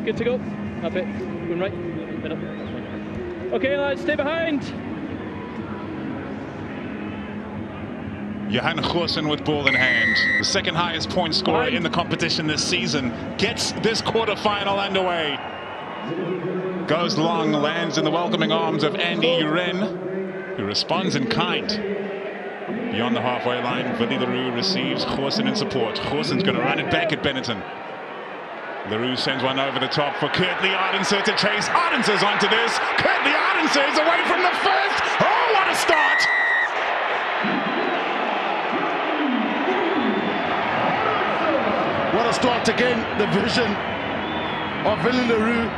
Good to go. Up it. Going right. Middle. That's fine. Okay, lads, stay behind. Johan Goosen with ball in hand, the second highest point scorer in the competition this season, gets this quarterfinal underway. Goes long, lands in the welcoming arms of Andy Uren, who responds in kind. Beyond the halfway line, Willie Leroux receives Goosen in support. Goosen's going to run it back at Benetton. Leroux sends one over the top for Kurtley Ardenser to chase. Ardenser's onto this. Kurtley Ardenser is away from the first. Oh, what a start! What a start again, the vision of Willie Leroux.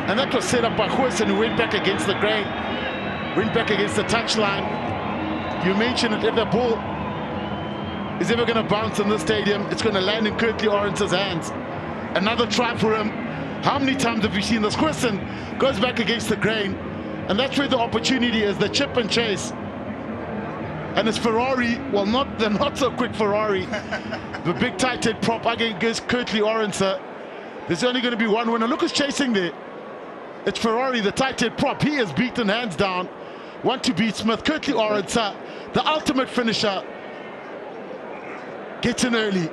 And that was set up by Goosen, who went back against the grain, went back against the touchline. You mentioned it, if the ball is ever going to bounce in this stadium, it's going to land in Kurtley Ardenser's hands. Another try for him. How many times have we seen this? Goosen goes back against the grain, and that's where the opportunity is, the chip and chase. And it's Ferrari, well, the not so quick Ferrari, the big tight head prop against Kurtley Ardenser. There's only going to be one winner. Look who's chasing there. It's Ferrari, the tight head prop. He is beaten hands down. Want to beat Smith. Kurtley Ardenser, the ultimate finisher, gets in early.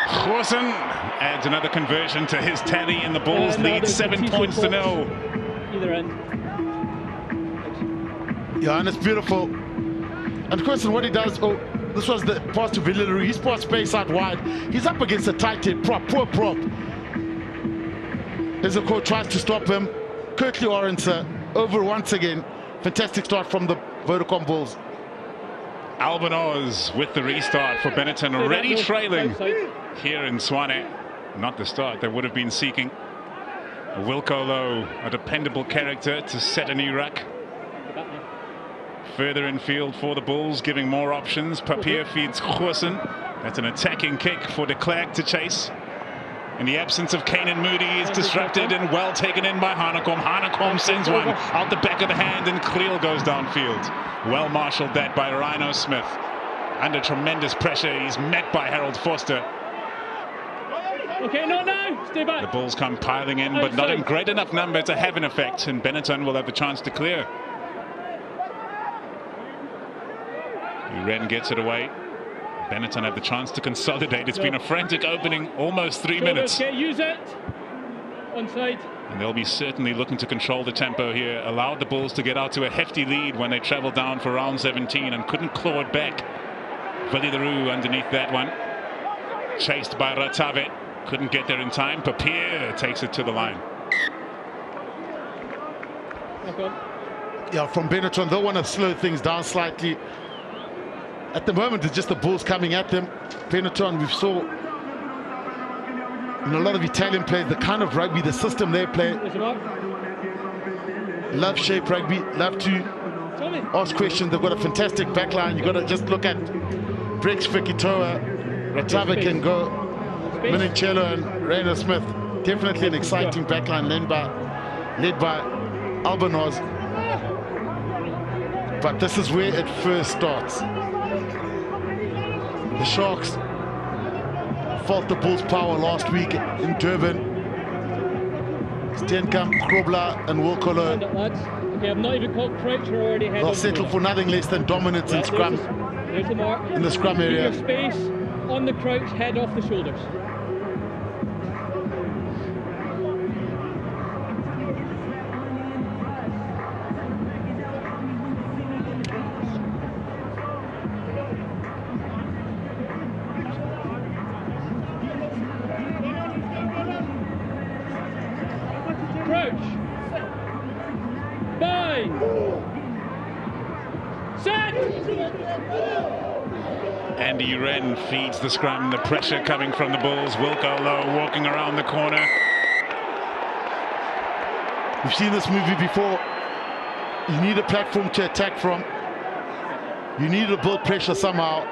Goosen adds another conversion to his tally, and the Bulls lead 7 points to 0. Either end. Yeah, and it's beautiful. And Goosen, what he does, this was the pass to Willie Leroux. He's passed space out wide. He's up against a tight head prop, poor prop. Ezeko tries to stop him. Kurtley Ardenser over once again. Fantastic start from the Vodacom Bulls. Albanos with the restart for Benetton, already trailing here in Swane. Not the start they would have been seeking. Wilco Low, a dependable character to set a new ruck. Further infield for the Bulls, giving more options. Papier feeds Goosen. That's an attacking kick for de Klerk to chase. In the absence of Kane and Moody, is disrupted and well taken in by Hanekom. Hanekom sends one out the back of the hand, and Creel goes downfield. Well marshaled that by Rhino Smith. Under tremendous pressure, he's met by Harold Foster. Okay, not now. Stay back. The Bulls come piling in, but not in great enough number to have an effect, and Benetton will have the chance to clear. Uren gets it away. Benetton have the chance to consolidate. It's been a frantic opening, almost 3 minutes. Okay, use it. Onside. And they'll be certainly looking to control the tempo here. Allowed the Bulls to get out to a hefty lead when they traveled down for round 17 and couldn't claw it back. Willie Leroux underneath that one. Chased by Ratave. Couldn't get there in time. Papier takes it to the line. Yeah, from Benetton, they'll want to slow things down slightly. At the moment, it's just the Bulls coming at them. Benetton, we saw in a lot of Italian players, the kind of rugby, the system they play. Love shape rugby, love to ask questions. They've got a fantastic backline. You've got to just look at Brex Fikitoa, Ratave can go, Minichello and Rainer Smith. Definitely an exciting backline led by Albanos. But this is where it first starts. The Sharks felt the Bulls' power last week in Durban. Steenkamp, Grobler and Wilkolo. Okay, I've not even called Crouch, we're already head. They'll settle for nothing less than dominance in scrum. There's the mark. In the scrum area. Space on the Crouch, head off the shoulders. Andy Uren feeds the scrum, the pressure coming from the Bulls. Wilco Low walking around the corner. We've seen this movie before. You need a platform to attack from. You need to build pressure somehow.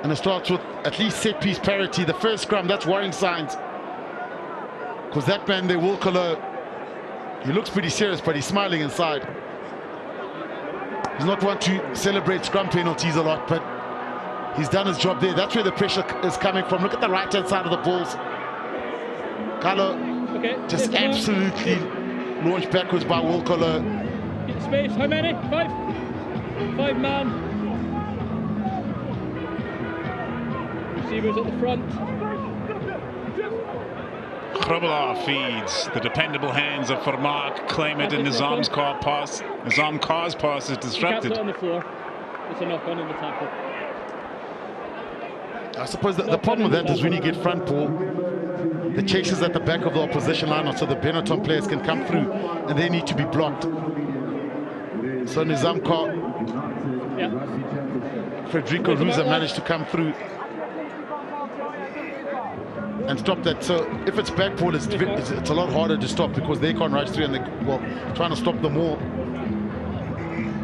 And it starts with at least set-piece parity. The first scrum, that's worrying signs. Because that man there, Wilkolo, he looks pretty serious, but he's smiling inside. He's not one to celebrate scrum penalties a lot, but he's done his job there. That's where the pressure is coming from. Look at the right-hand side of the Bulls. Carlo just absolutely launched backwards by Wilkolo. Get space. How many? 5? 5 man. Receivers at the front. Grobelaar feeds the dependable hands of Vermaak. Claim it, and Nizam's pass. Nizam Carr's pass is disrupted. On the floor. It's a knock on in the tackle. I suppose the problem with that is when you get front ball, the chasers at the back of the opposition line, so the Benetton players can come through and they need to be blocked. So Nizam Carr, Federico Ruza managed to come through and stop that. So if it's back ball, it's a lot harder to stop because they can't rush through and they're trying to stop them all.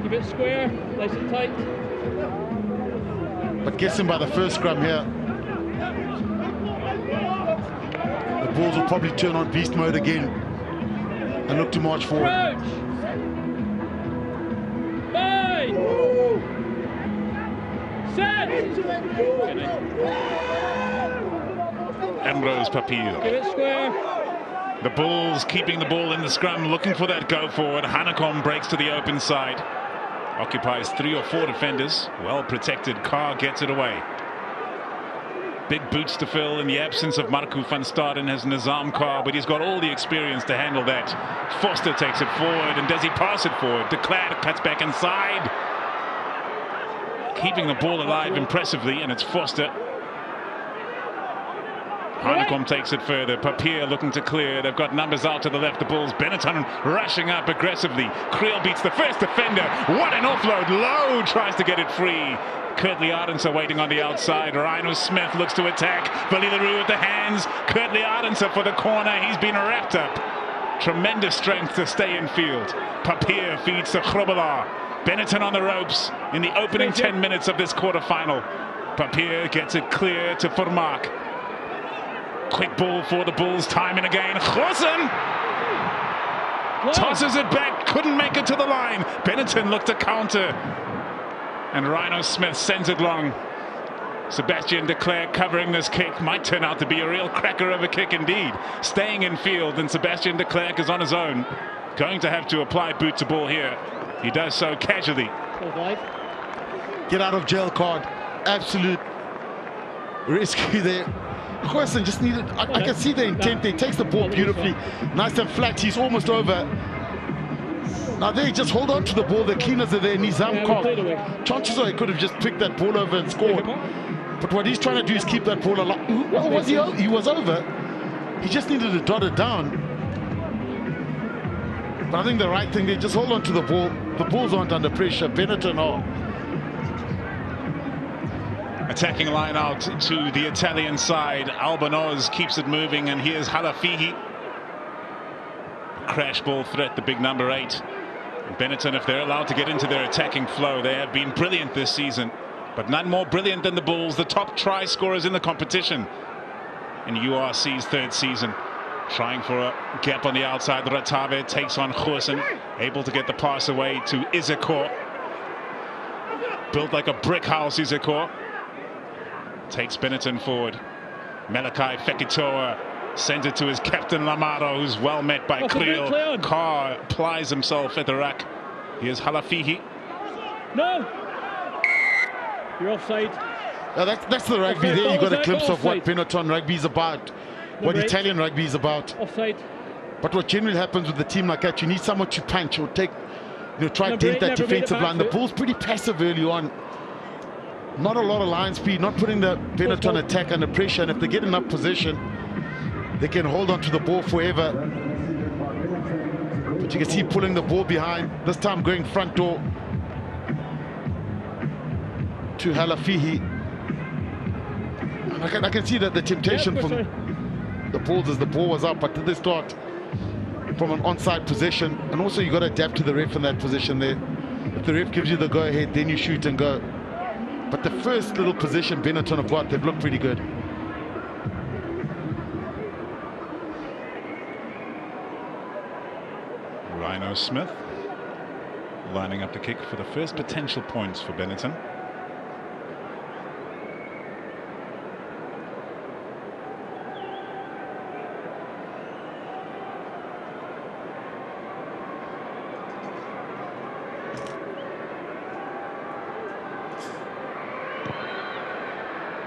Keep it square, nice and tight. But guessing by the first scrum here, the Bulls will probably turn on beast mode again and look to march forward. Crouch. 5. Set. Ambrose Papier. Give it square. The Bulls keeping the ball in the scrum, looking for that go forward. Hanekom breaks to the open side. Occupies 3 or 4 defenders. Well protected. Carr gets it away. Big boots to fill in the absence of Marco van Staden has Nizam Carr, but he's got all the experience to handle that. Foster takes it forward, and does he pass it forward? De Klerk cuts back inside. Keeping the ball alive impressively, and it's Foster. Hanekom takes it further. Papier looking to clear. They've got numbers out to the left. The Bulls. Benetton rushing up aggressively. Creel beats the first defender. What an offload. Lowe tries to get it free. Kurtley Ardenser waiting on the outside. Rhino Smith looks to attack. Billy LaRue with the hands. Kurtley Ardenser for the corner. He's been wrapped up. Tremendous strength to stay in field. Papier feeds to Grobelaar. Benetton on the ropes in the opening 10 minutes of this quarterfinal. Papier gets it clear to Vermaak. Quick ball for the Bulls, time and again. Goosen tosses it back, couldn't make it to the line. Benetton looked to counter, and Rhino Smith sends it long. Sebastian de Klerk covering this kick. Might turn out to be a real cracker of a kick indeed. Staying in field, and Sebastian de Klerk is on his own. Going to have to apply boot to ball here. He does so casually. Get out of jail card. Absolute rescue there. Goosen just needed, I can see the intent there. He takes the ball beautifully. Nice and flat. He's almost over. Now they just hold on to the ball. The cleaners are there. Nizam Carr. Chances are he could have just picked that ball over and scored. But what he's trying to do is keep that ball alive. What was he? He was over. He just needed to dot it down. But I think the right thing, they just hold on to the ball. The Bulls aren't under pressure. Benetton are. Attacking line out to the Italian side. Albanoz keeps it moving, and here's Halafihi. Crash ball threat, the big number 8. Benetton, if they're allowed to get into their attacking flow, they have been brilliant this season, but none more brilliant than the Bulls, the top try scorers in the competition in URC's 3rd season. Trying for a gap on the outside. Ratave takes on Goosen, able to get the pass away to Izekor. Built like a brick house, Izekor. Takes Benetton forward. Malachi Fekitoa sends it to his captain Lamaro, who's well met by Creel. Carr plies himself at the rack. Here's Halafihi. No! You're offside. That's the rugby there. You got a glimpse of what Benetton rugby is about, what Italian rugby is about. Offside. But what generally happens with a team like that, you need someone to punch or take, try to dent that defensive line. The Bulls pretty passive early on. Not a lot of line speed, not putting the Benetton attack under pressure, and if they get enough position, they can hold on to the ball forever. But you can see pulling the ball behind, this time going front door to Halafihi. And I can see that the temptation from the Bulls is the ball was up, but did they start from an onside position? And also you got to adapt to the ref in that position there. If the ref gives you the go-ahead, then you shoot and go. But the first little position Benetton have got, they've looked pretty good. Rhino Smith lining up the kick for the first potential points for Benetton.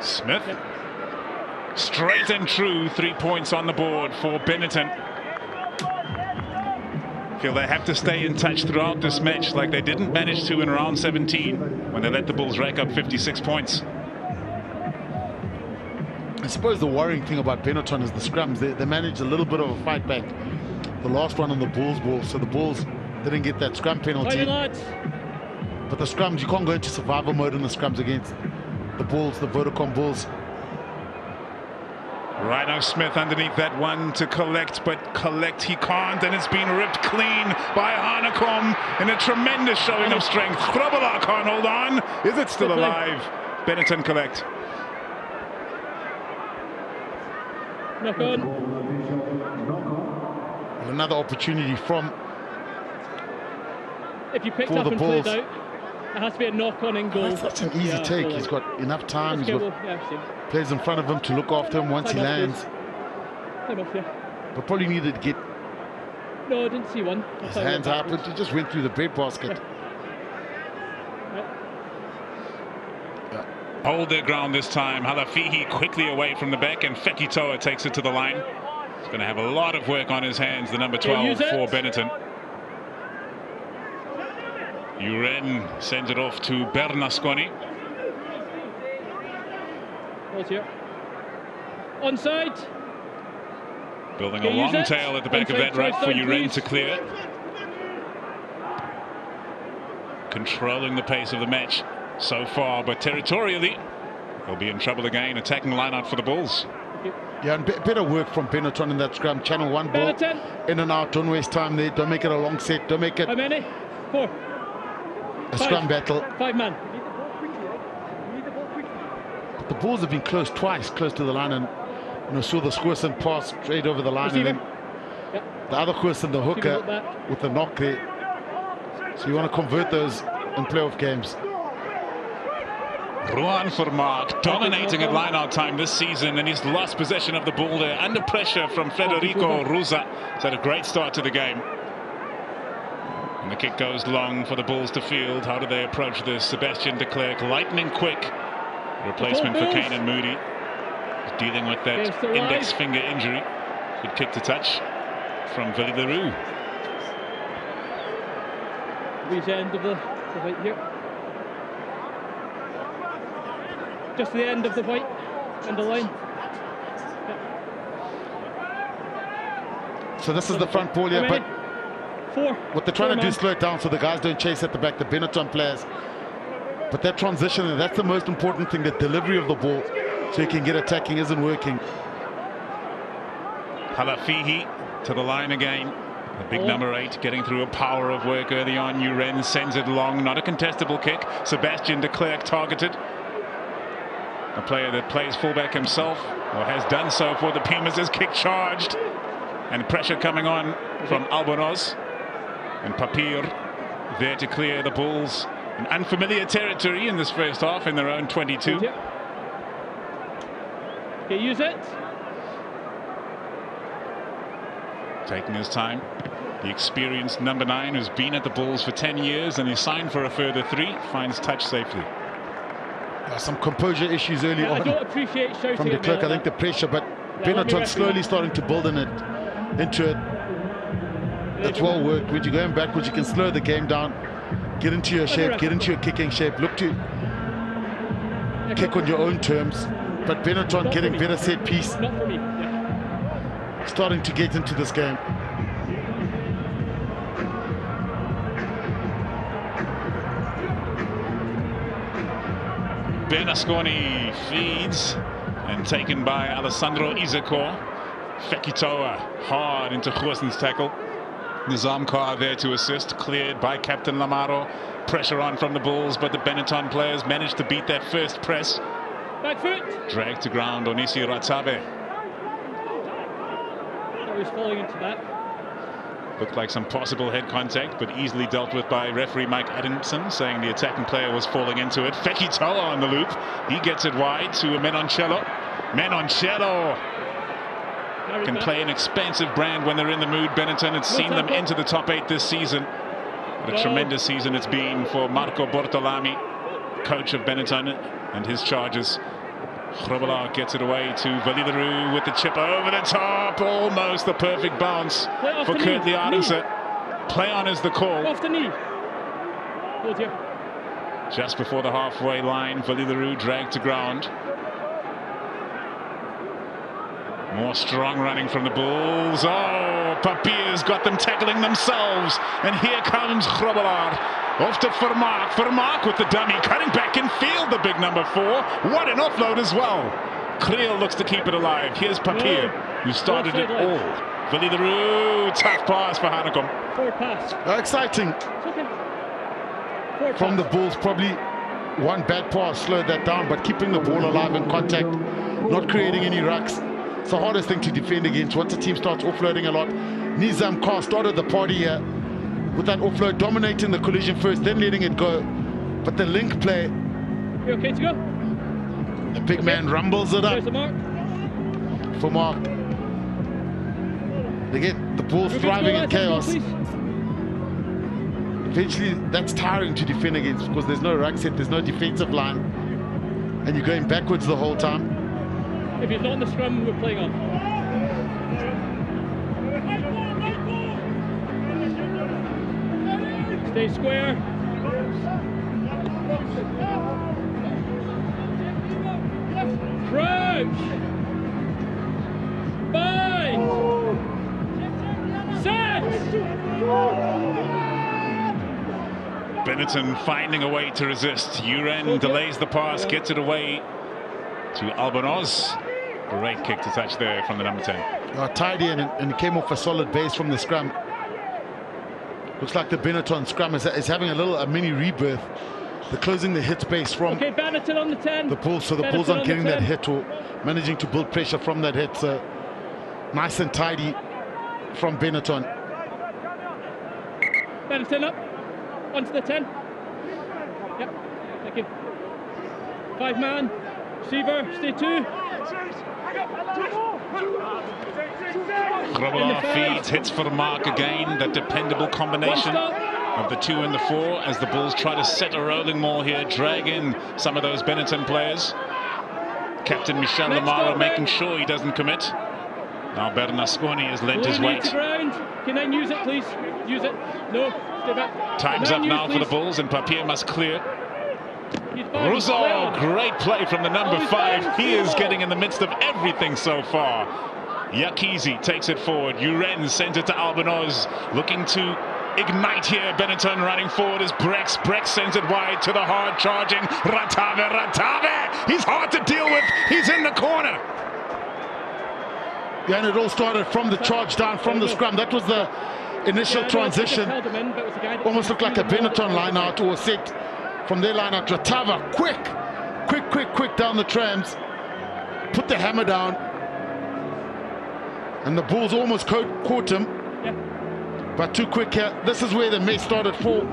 Smith, straight and true, 3 points on the board for Benetton. Feel they have to stay in touch throughout this match, like they didn't manage to in round 17 when they let the Bulls rack up 56 points. I suppose the worrying thing about Benetton is the scrums. They managed a little bit of a fight back. The last one on the Bulls ball, so the Bulls didn't get that scrum penalty. But the scrums, you can't go into survival mode in the scrums against the Bulls, the Vodacom Bulls. Rhino Smith underneath that one to collect, but collect he can't, and it's been ripped clean by Hanekom in a tremendous showing of strength. Grobelaar can't hold on. Is it still alive? Benetton collect. Knock on. Another opportunity from if you picked up and played out, it has to be a knock-on in goal. That's an easy take. He's got enough time. He's got players in front of him to look after him once he lands. But probably needed to get no, I didn't see one. His hands up. He just went through the breadbasket. Hold their ground this time. Halafihi quickly away from the back, and Fekitoa takes it to the line. He's going to have a lot of work on his hands, the number 12 for Benetton. Uren sends it off to Bernasconi. Here. Onside. Building a long tail at the back of that right for Uren to clear. Controlling the pace of the match so far, but territorially they'll be in trouble again. Attacking line-out for the Bulls. Yeah, and better work from Benetton in that scrum. Channel one ball in and out. Don't waste time there. Don't make it a long set. Don't make it. How many? 4. A scrum battle. 5 man. But the Bulls have been close twice, close to the line, and saw the Squirson pass straight over the line, and then the other Squirson, the hooker, with the knock there. So you want to convert those in playoff games. Ruan Vermaak dominating at line-out time this season, and he's lost possession of the ball there under pressure from Federico Ruza. He's had a great start to the game. And the kick goes long for the Bulls to field. How do they approach this? Sebastian de Klerk, lightning quick. Replacement for Kane Moody. He's dealing with that index finger injury. Good kick to touch from Willie Leroux. Which end of the white here? Just the end of the white and the line. So this is the front ball here, but 4. What they're trying to do is slow it down so the guys don't chase at the back, the Benetton players. But that transition, that's the most important thing, the delivery of the ball, so you can get attacking, isn't working. Halafihi to the line again. The big number 8 getting through a power of work early on. Uren sends it long, not a contestable kick. Sebastian de Klerk targeted. A player that plays fullback himself, or has done so for the Pumas, is kick charged. And pressure coming on from Albonoz. And Papir there to clear the Bulls. An unfamiliar territory in this first half in their own 22. Okay, use it. Taking his time. The experienced number 9 who's been at the Bulls for 10 years and he's signed for a further 3. Finds touch safely. Some composure issues early on. I don't appreciate shouting from de Klerk. I think the pressure, but Benetton slowly starting to build into it. That's well worked. When you're going backwards, you can slow the game down, get into your shape, get into your kicking shape, look to kick on your own terms. But Benetton getting better set piece, starting to get into this game. Bernasconi feeds and taken by Alessandro Isakor. Fekitoa hard into Goosen's tackle. Nizam Kar there to assist, cleared by Captain Lamaro. Pressure on from the Bulls, but the Benetton players managed to beat that first press. Back foot. Dragged to ground, Onisi Ratabe. He's falling into that. Looked like some possible head contact, but easily dealt with by referee Mike Adamson, saying the attacking player was falling into it. Feki Toa on the loop. He gets it wide to Menoncello. Menoncello can play an expensive brand when they're in the mood. Benetton had seen them into the top 8 this season. What a tremendous season it's been for Marco Bortolami, coach of Benetton and his charges. Grobbelaar gets it away to Validarou with the chip over the top. Almost the perfect bounce for Kurt Liarense. Play on is the call. Off the knee. Hold here. Just before the halfway line, Validarou dragged to ground. More strong running from the Bulls. Oh, Papier's got them tackling themselves. And here comes Grobbelaar. Off to Vermaak. Vermaak with the dummy. Cutting back in field, the big number 4. What an offload as well. Creel looks to keep it alive. Here's Papier, who started it all. Validarou, tough pass for Hanekom. Forward pass. Exciting. Okay. From the Bulls, probably one bad pass slowed that down, but keeping the ball alive in contact, not creating any rucks. It's the hardest thing to defend against once a team starts offloading a lot. Nizam Kar started the party here with that offload, dominating the collision first, then letting it go. But the link play, You okay to go? the big man rumbles it up. There's the mark. For Mark. Again, the Bulls thriving in chaos. Eventually, that's tiring to defend against because there's no ruck set, there's no defensive line, and you're going backwards the whole time. If he's not in the scrum, we're playing on. Stay square. Crouch. Bind. Set. Benetton finding a way to resist. Uren delays the pass, gets it away to Albanoz. Great kick to touch there from the number 10. Tidy and he came off a solid base from the scrum. Looks like the Benetton scrum is having a mini rebirth. They're closing the hit space from Benetton on the 10. the Bulls, so the Bulls aren't getting that hit or managing to build pressure from that hit. So nice and tidy from Benetton. Benetton up onto the 10. Yep, thank you. 5-man, receiver, stay 2. Grobbelaar feeds, hits for Mark again. That dependable combination of the 2 and the 4 as the Bulls try to set a rolling maul here, drag in some of those Benetton players. Captain Michel Lamaro making sure he doesn't commit. Now Bernasconi has lent his weight. Can I use it, please? Use it. No, stay back. Time's up now for the Bulls, and Papier must clear. Rousseau, great play from the number 5. He is getting in the midst of everything so far. Yakizi takes it forward. Uren sends it to Albanoz, looking to ignite here. Benetton running forward as Brex. Brex sends it wide to the hard charging Ratave. Ratave! He's hard to deal with. He's in the corner. Yeah, and it all started from the charge down from the scrum. That was the initial transition. Almost looked like a Benetton line out or a set from their line out. Ratava, quick down the trams. Put the hammer down. And the Bulls almost caught him. Yeah. But too quick here. This is where the mess started for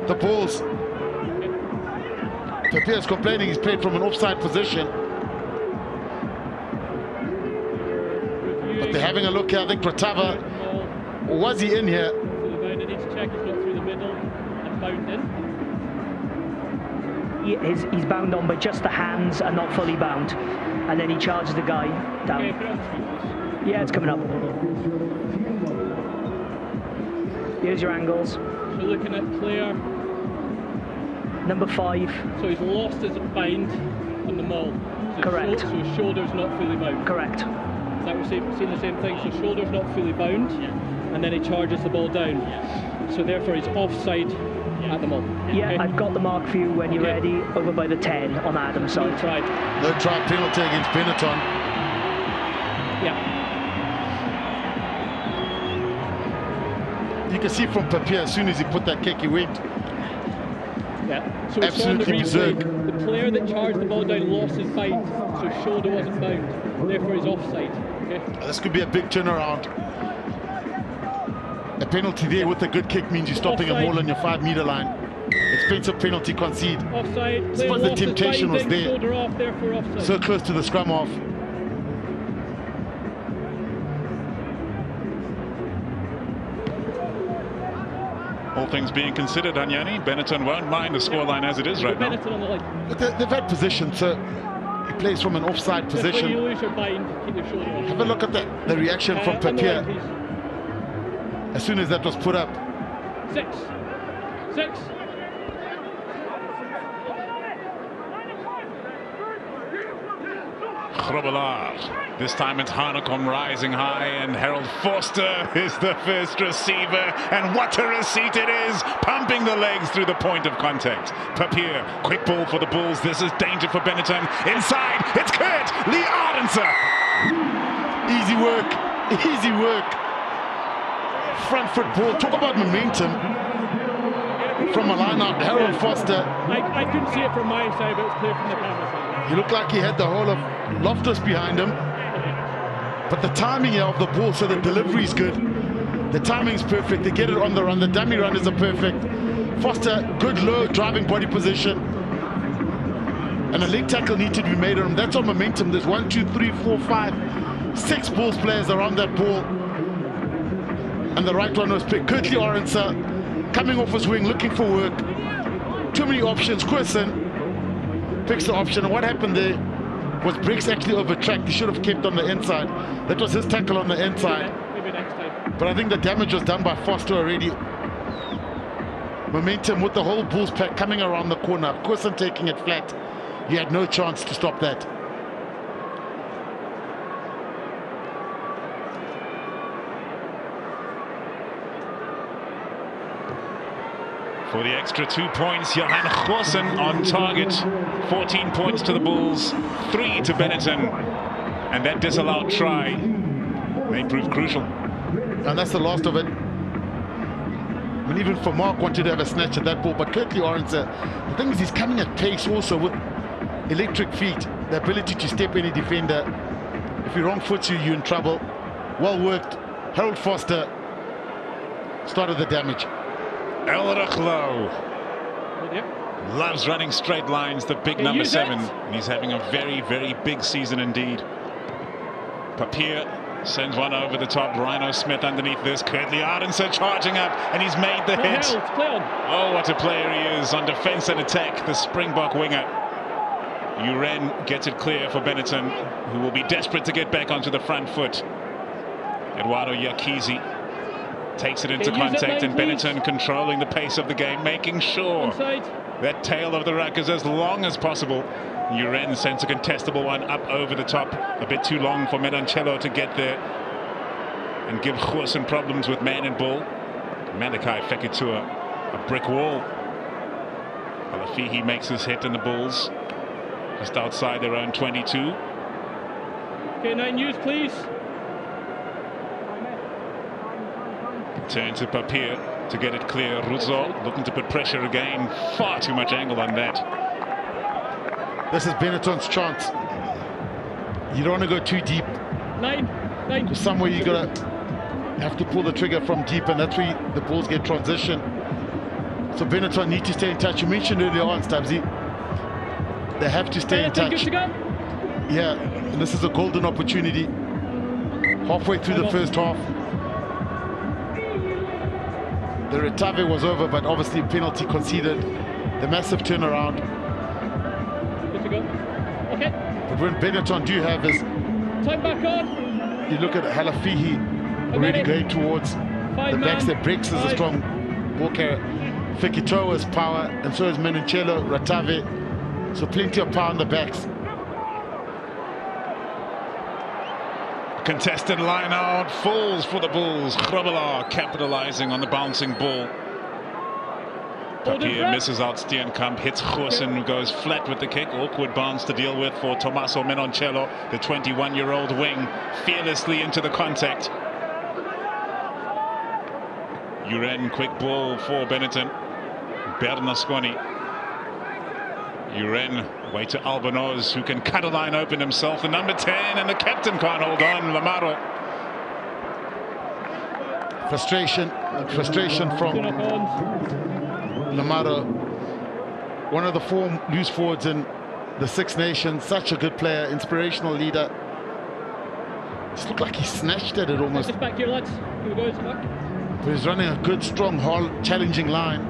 the Bulls. Papier's complaining he's played from an offside position. But they're having a look here. I think Ratava, was he in here? He's bound on by just the hands and not fully bound. And then he charges the guy down. Yeah, it's coming up. Here's your angles. So looking at clear. Number 5. So he's lost his bind on the maul. So Correct. So his shoulder's not fully bound. Correct. Is that we're seeing the same thing? So shoulder's not fully bound, and then he charges the ball down. So therefore he's offside at the maul. Yeah, okay. I've got the mark for you when you're ready, over by the 10 on Adam's side. No try. No try penalty against Benetton. Yeah. You can see from Papier, as soon as he put that kick, he went. Yeah. So Absolutely berserk. The player that charged the ball down lost his bind, so shoulder wasn't bound. Therefore, he's offside. Okay. This could be a big turnaround. A penalty there with a good kick means you're stopping Offside. a ball on your 5-meter line. Expensive penalty concede. Offside. I suppose the temptation was there. Shoulder off, therefore offside. So close to the scrum off. All things being considered, Anyani, Benetton won't mind the scoreline as it is right now. Benetton on the line. But they've had position, so he plays from an offside When you position. lose your bind, keep your shoulder off. Have a look at the reaction from On the line, Papier please. as soon as that was put up. 6. 6. Grobbelaar. This time it's Hanekom rising high, and Harold Forster is the first receiver, and what a receipt it is, pumping the legs through the point of contact. Papier, quick ball for the Bulls. This is danger for Benetton. Inside, it's Kurt Lee Ardenser. Easy work, easy work. Front foot ball, talk about momentum. From a line out, Harold Forster. I couldn't see it from my side, but it's clear from the camera side. He looked like he had the whole of Loftus behind him. But the timing here of the ball, so the delivery is good. The timing's perfect. They get it on the run. The dummy runners are perfect. Foster, good low driving body position. And a leg tackle needs to be made on him. That's on momentum. There's 1, 2, 3, 4, 5, 6 Bulls players around that ball. And the right one was picked. Curtly Orenser coming off his wing, looking for work. Too many options. Quirson picks the option. And what happened there was Briggs actually overtracked. He should have kept on the inside. That was his tackle on the inside. Maybe next time. But I think the damage was done by Foster already. Momentum with the whole Bulls pack coming around the corner. Quirson taking it flat. He had no chance to stop that. For the extra 2 points, Johan Goosen on target. 14 points to the Bulls, 3 to Benetton. And that disallowed try may prove crucial. And that's the last of it. I mean, even for Mark wanted to have a snatch at that ball, but Curtly Orenser, the thing is he's coming at pace also with electric feet, the ability to step any defender. If he wrong foots you, you're in trouble. Well worked. Harold Foster started the damage. Elrich Low loves running straight lines, the big number 7. And he's having a very, very big season indeed. Papier sends one over the top. Rhino Smith underneath this. Curtly Ardenser charging up, and he's made the hit. Oh, what a player he is on defense and attack, the Springbok winger. Uren gets it clear for Benetton, who will be desperate to get back onto the front foot. Eduardo Yakizi takes it into contact, and Benetton controlling the pace of the game, making sure that tail of the ruck is as long as possible. Uren sends a contestable one up over the top, a bit too long for Medancello to get there and give Goosen problems with man and ball. Malachi Fekitoa, a brick wall. Alafihi makes his hit, and the Bulls just outside their own 22. Okay, 9 news, please. Turn to Papier to get it clear. Ruzo looking to put pressure again. Far too much angle on that. This is Benetton's chance. You don't want to go too deep. 9. Somewhere you gotta have to pull the trigger from deep, and that's where the Bulls get transition. So Benetton need to stay in touch. You mentioned earlier on, Stubbsy, they have to stay in touch. Good to go. Yeah, and this is a golden opportunity. Halfway through the first half. The Retave was over, but obviously a penalty conceded. The massive turnaround. Good to go. Okay. But when Benetton do have is, time back on. you look at Halafihi already going towards the backs. That Briggs is a strong ball carrier. Fekitoa is power, and so is Medancello, Retave. So plenty of power on the backs. Contested line out, falls for the Bulls. Grobbelaar capitalizing on the bouncing ball. Papier misses out Steenkamp, hits Goosen, who goes flat with the kick. Awkward bounce to deal with for Tommaso Medancello, the 21-year-old wing, fearlessly into the contact. Uren, quick ball for Benetton. Bernasconi. Uren, way to Albornoz, who can cut a line open himself. The number 10, and the captain can't hold on. Lamaro. Frustration from Lamaro. One of the 4 loose forwards in the Six Nations. Such a good player, inspirational leader. Just looked like he snatched at it almost. Just back here, lads. Here we go, it's back. But he's running a good, strong, challenging line.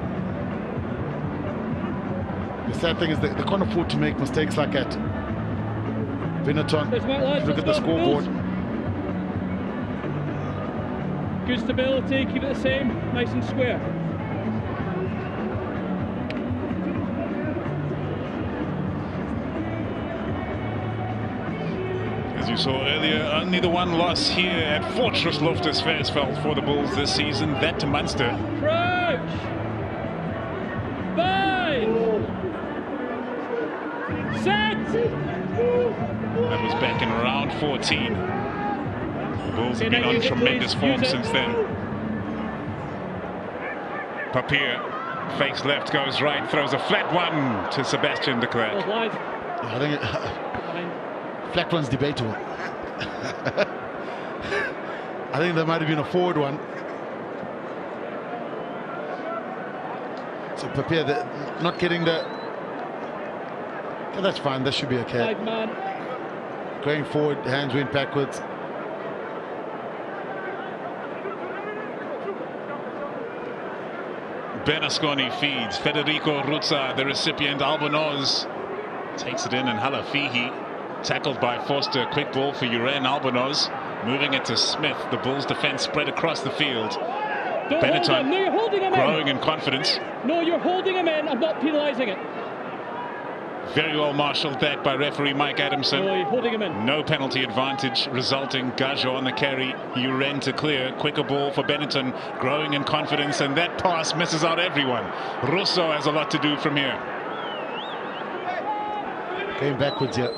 The sad thing is that they can't afford to make mistakes like that. Benetton, look at the scoreboard. Good stability, keep it the same, nice and square. As you saw earlier, only the one loss here at Fortress Loftus Versfeld for the Bulls this season, that to Munster. Crouch! Bind! Set! That was back in round 14. The Bulls have been on tremendous form since then. Papier fakes left, goes right, throws a flat one to Sebastian de Klerk. I think flat one's debatable. I think there might have been a forward one. So Papier, not getting the... Okay, that's fine, that should be okay. Going forward, hands went backwards. Bernasconi feeds. Federico Ruzza, the recipient. Albornoz takes it in, and Halafihi tackled by Forster. Quick ball for Uren. Albornoz moving it to Smith. The Bulls' defense spread across the field. Benetton growing in confidence. No, you're holding him in. I'm not penalising it. Very well marshalled that by referee Mike Adamson. No, you're holding him in. No penalty advantage resulting. Gajo on the carry. Uren to clear. Quicker ball for Benetton. Growing in confidence, and that pass misses out everyone. Russo has a lot to do from here. Going backwards here.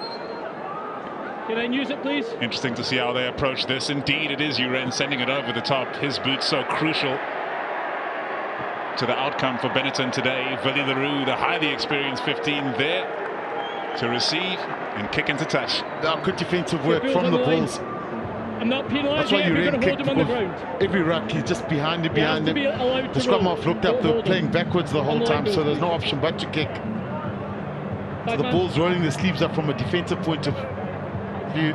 Can I use it, please? Interesting to see how they approach this. Indeed, it is Uren sending it over the top. His boot so crucial to the outcome for Benetton today. Willie Leroux, the highly experienced 15 there to receive and kick into touch. Now, good defensive work from the Bulls. I'm not penalising. That's why Uren kicked, him on the ground. Every ruck, he's just behind him. The scrum half looked up, they were playing backwards the whole time, so there's no option but to kick. So the Bulls rolling their sleeves up from a defensive point of view.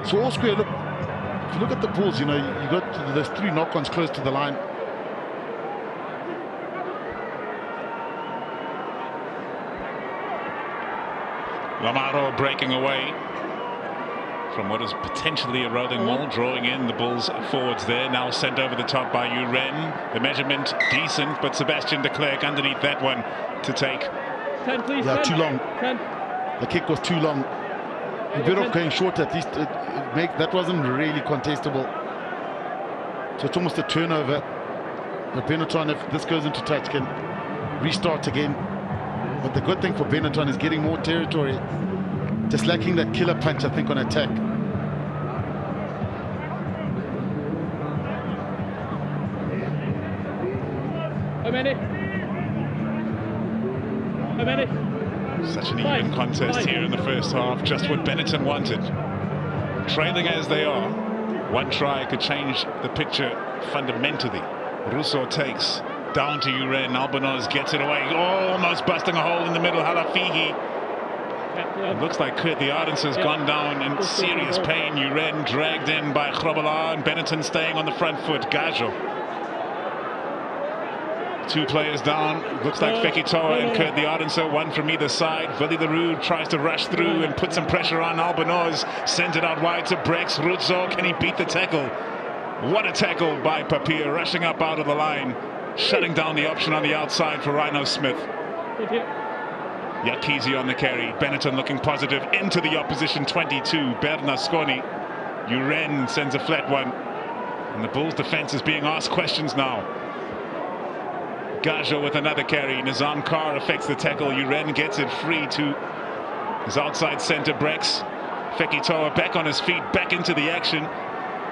So all square, look, if you look at the Bulls, you know, you got there's 3 knock-ons close to the line. Lamaro breaking away from what is potentially a rolling wall, drawing in the Bulls forwards there. Now sent over the top by Uren. The measurement decent, but Sebastian de Klerk underneath that one to take. 10, please. Yeah, 10. too long. 10. The kick was too long. A bit of going short, at least that wasn't really contestable. So it's almost a turnover. But Benetton, if this goes into touch, can restart again. But the good thing for Benetton is getting more territory. Just lacking that killer punch, I think, on attack. How many? How many? Such an even contest here in the first half. Just what Benetton wanted. Trailing as they are, one try could change the picture fundamentally. Russo takes down to Uren. Albornoz gets it away. Oh, almost busting a hole in the middle. Halafihi. It looks like Kurt the Ardens has gone down in serious pain. Uren dragged in by Grobela, and Benetton staying on the front foot. Gajo. 2 players down. Looks like Fekitoa and Kurt the Ardenser, one from either side. Willie Leroux tries to rush through and put some pressure on Albornoz. Sends it out wide to Brex. Ruzzo, can he beat the tackle? What a tackle by Papier, rushing up out of the line, shutting down the option on the outside for Rhino Smith. Yakizi on the carry. Benetton looking positive into the opposition 22. Bernasconi. Uren sends a flat one. And the Bulls defense is being asked questions now. Gajo with another carry. Nizam Kar affects the tackle. Uren gets it free to his outside centre, Brex. Fekitoa back on his feet, back into the action.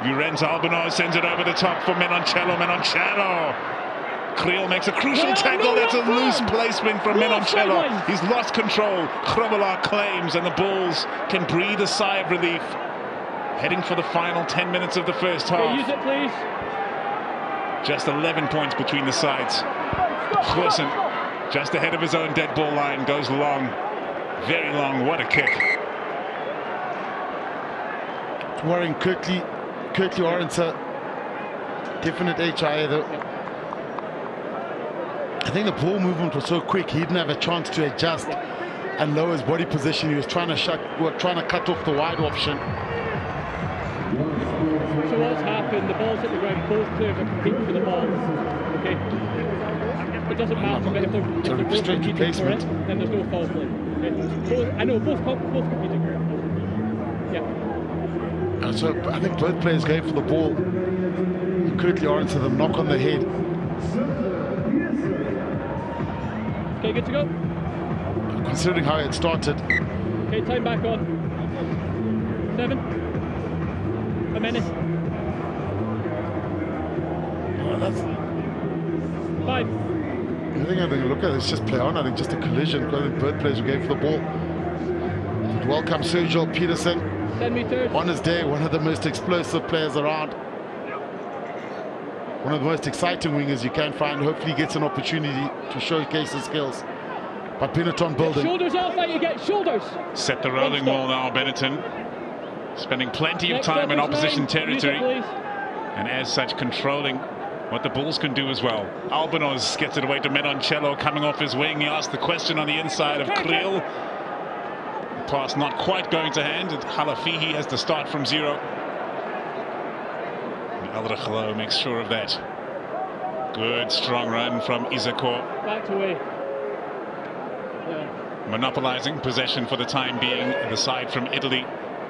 Uren's Albonoz sends it over the top for Menoncello. Creel makes a crucial tackle. That's a loose placement from Menoncello. He's lost control. Grobbelaar claims, and the Bulls can breathe a sigh of relief. Heading for the final 10 minutes of the first half. Use it, please. Just 11 points between the sides. Goosen, just ahead of his own dead ball line, goes long. Very long. What a kick. It's worrying Kirkley Orenser. Definite HIA though. I think the ball movement was so quick, he didn't have a chance to adjust and lower his body position. He was trying to cut off the wide option. So what's happened? The ball's hit the ground. Both players are competing for the ball. Okay. It doesn't matter, but if they're both competing for it, then there's no foul play. Okay. I know both competing. Yeah. So I think both players going for the ball. Kirkley Orenser, the knock on the head. Okay, good to go. Considering how it started. Okay, time back on. 7. A minute. Oh, that's... 5. I think look at it, it's just play on. I think just a collision. I think both players were going for the ball. Welcome Sergio Peterson. 10 meters. On his day, one of the most explosive players around. One of the most exciting wingers you can find. Hopefully he gets an opportunity to showcase his skills. But Benetton building. Shoulders off, you get shoulders. Set the rolling wall now, Benetton. Spending plenty of time in opposition territory. And as such, controlling what the Bulls can do as well. Albonoz gets it away to Menoncello coming off his wing. He asked the question on the inside of Creel. Pass not quite going to hand. Halafihi has to start from 0. Alrechlo makes sure of that. Good strong run from Isakor. Back away. Monopolizing possession for the time being, the side from Italy.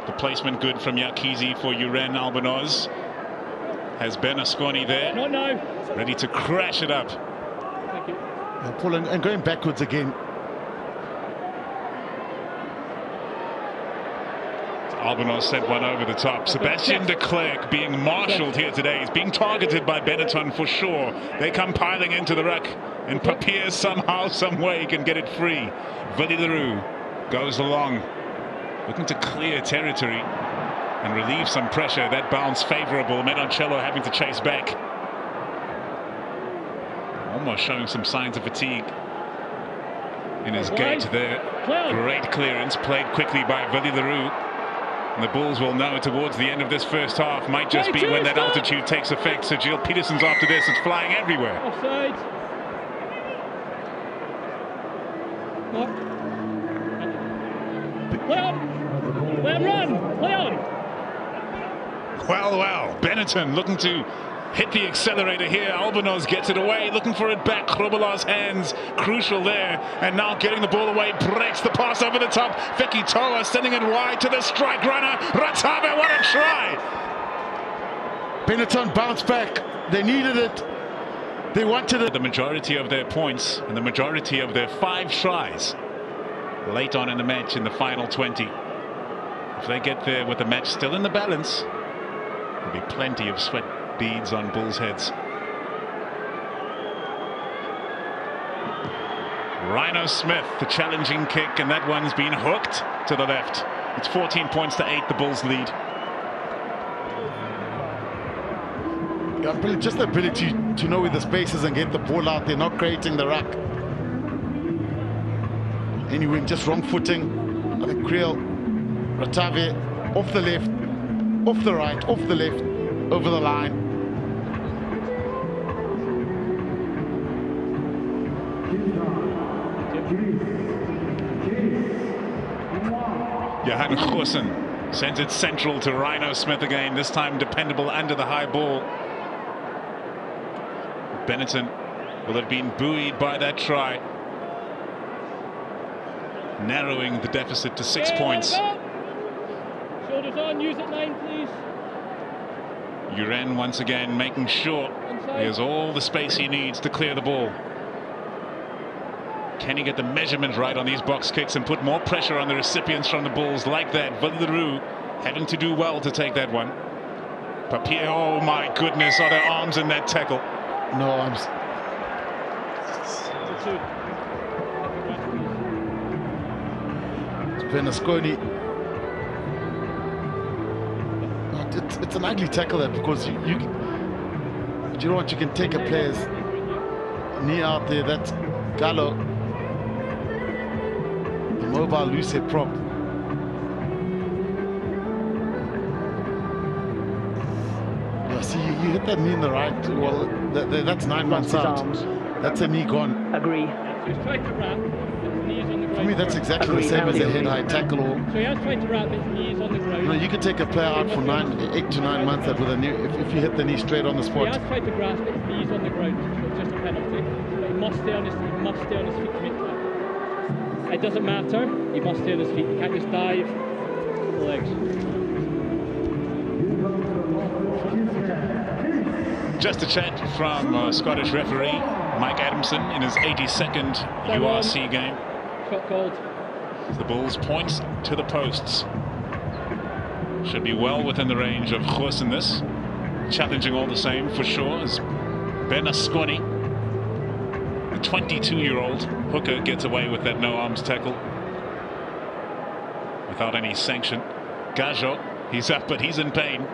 The placement good from Yakizi for Uren Albonoz. Has Bernasconi there. Not now. Ready to crash it up. Thank you. Paul, and going backwards again. Albonoz sent one over the top. Sebastian de Klerk being marshalled here today. He's being targeted by Benetton for sure. They come piling into the ruck, and Papier somehow, some way can get it free. Willy Leroux goes along, looking to clear territory and relieve some pressure. That bounce favorable. Menoncello having to chase back. Almost showing some signs of fatigue in his gait there. Great clearance, played quickly by Willy Leroux. And the Bulls will know towards the end of this first half, might just be when that altitude takes effect. So Gilles Peterson's after this, it's flying everywhere. Offside. Play on. Play on, run. Play on. Well, Benetton looking to hit the accelerator here. Albonoz gets it away, looking for it back. Grobbelaar's hands, crucial there. And now getting the ball away, breaks the pass over the top. Vicky Toa sending it wide to the strike runner. Ratabe, what a try! Benetton bounced back. They needed it. They wanted it. The majority of their points and the majority of their 5 tries late on in the match in the final 20. If they get there with the match still in the balance, there'll be plenty of sweat beads on Bulls' heads. Rhino Smith, the challenging kick, and that one's been hooked to the left. It's 14 points to 8, the Bulls lead. Yeah, just the ability to know where the space is and get the ball out there, not creating the ruck. Anyway, just wrong footing. I think Creel, Ratave, off the left, off the right, off the left, over the line. Johan Goosen sends it central to Rhino Smith again, this time dependable under the high ball. Benetton will have been buoyed by that try, narrowing the deficit to 6 points. Shoulders on, use it 9, please. Uren once again making sure he has all the space he needs to clear the ball. Can he get the measurement right on these box kicks and put more pressure on the recipients from the Bulls like that? Willy Leroux having to do well to take that one. Papier, oh my goodness, are there arms in that tackle? No arms. Bernasconi. It's an ugly tackle that, because you know what, you can take a player's knee out there. That's Gallo, the mobile loose prop. Yeah, see, you hit that knee in the right. Well, that's 9 months out. That's a knee gone. Agree. For me, that's exactly the same as a head-high tackle. Or, so he has tried to wrap his knees on the ground. You know, you could take a player out for 8 to 9 months with a knee if you hit the knee straight on the spot. He has tried to grasp it, his knees on the ground, so it's just a penalty. But he must stay on his feet. To make that. It doesn't matter. He must stay on his feet. He can't just dive with the legs. Just a chat from Scottish referee Mike Adamson in his 82nd URC game. Shot called. The Bulls points to the posts. Should be well within the range of Gos in this. Challenging all the same for sure as Bernasconi, the 22-year-old hooker, gets away with that no arms tackle without any sanction. Gajo, he's up but he's in pain.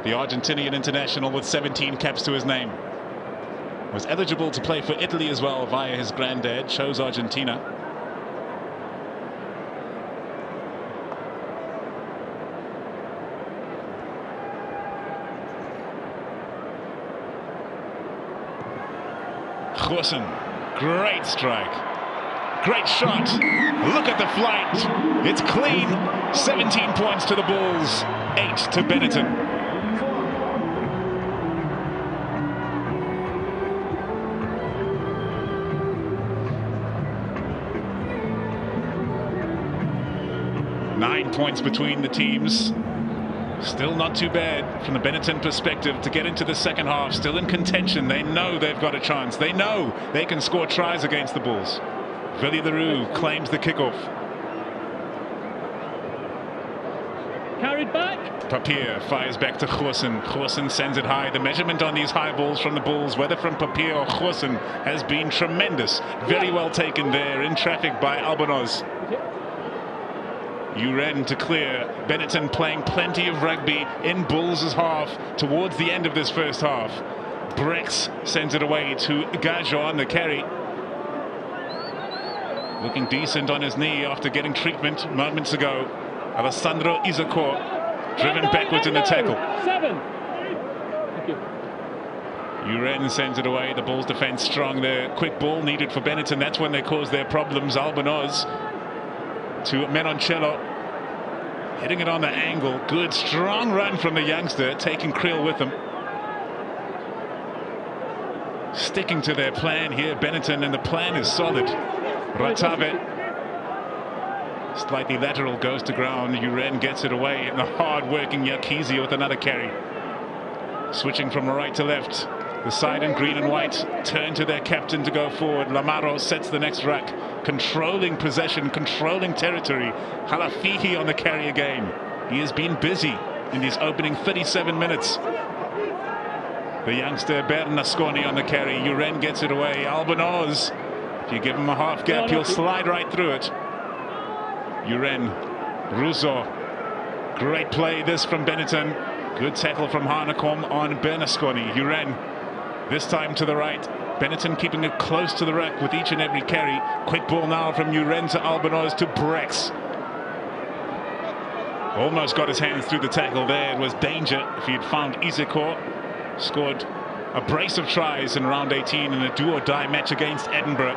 The Argentinian international with 17 caps to his name. Was eligible to play for Italy as well via his granddad, chose Argentina. Goosen, great strike. Great shot. Look at the flight. It's clean. 17 points to the Bulls, 8 to Benetton. Nine points between the teams. Still not too bad from the Benetton perspective to get into the second half. Still in contention. They know they've got a chance. They know they can score tries against the Bulls. Villiers claims the kickoff. Carried back. Papier fires back to Goosen. Goosen sends it high. The measurement on these high balls from the Bulls, whether from Papier or Goosen, has been tremendous. Very well taken there in traffic by Albanoz. Uren to clear. Benetton playing plenty of rugby in Bulls' half towards the end of this first half. Brex sends it away to Gajo on the carry. Looking decent on his knee after getting treatment moments ago. Alessandro Isakor driven backwards in the tackle. 7. Thank you. Uren sends it away. The Bulls defense strong there. Quick ball needed for Benetton. That's when they cause their problems. Albanoz to Menoncello, hitting it on the angle. Good strong run from the youngster, taking Creel with him. Sticking to their plan here, Benetton, and the plan is solid. Ratave, slightly lateral, goes to ground. Uren gets it away, and the hard-working Yakizi with another carry. Switching from right to left. The side in green and white turn to their captain to go forward. Lamaro sets the next ruck. Controlling possession, controlling territory. Halafihi on the carry again. He has been busy in these opening 37 minutes. The youngster Bernasconi on the carry. Uren gets it away. Albanoz, if you give him a half gap, he'll slide right through it. Uren, Russo. Great play this from Benetton. Good tackle from Hanekom on Bernasconi. Uren, this time to the right. Benetton keeping it close to the ruck with each and every carry. Quick ball now from Uren to Albanoz to Brex. Almost got his hands through the tackle there. It was danger if he had found Isakor. Scored a brace of tries in round 18 in a do-or-die match against Edinburgh.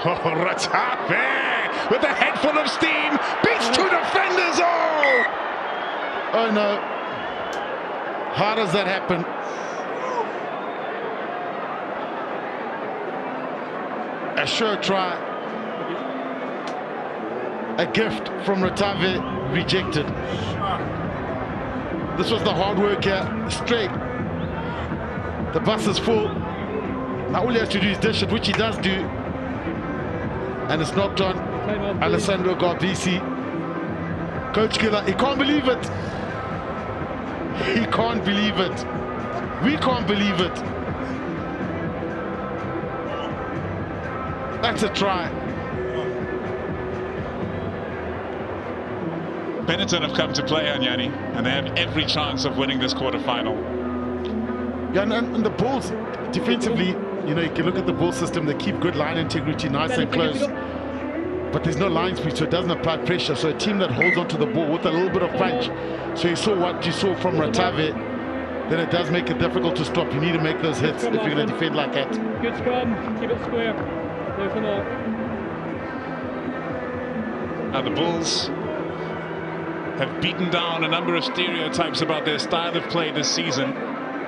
Oh, Ratave with a head full of steam. Beats 2 defenders. Oh no. How does that happen? A sure try. A gift from Ratave, rejected. This was the hard work here, straight. The bus is full. Now all he has to do is dish it, which he does do. And it's knocked on Alessandro Garbisi. Coach Killer, he can't believe it. He can't believe it. We can't believe it. That's a try. Benetton have come to play, Anyani, and they have every chance of winning this quarterfinal. Yeah, and the Bulls, defensively, you know, you can look at the Bulls system. They keep good line integrity, nice and close. But there's no line speed, so it doesn't apply pressure. So a team that holds onto the ball with a little bit of punch. So you saw what you saw from Ratave, then it does make it difficult to stop. You need to make those hits if you're going to defend like that. Good scrum, keep it square. There's the mark. Now the Bulls have beaten down a number of stereotypes about their style of play this season,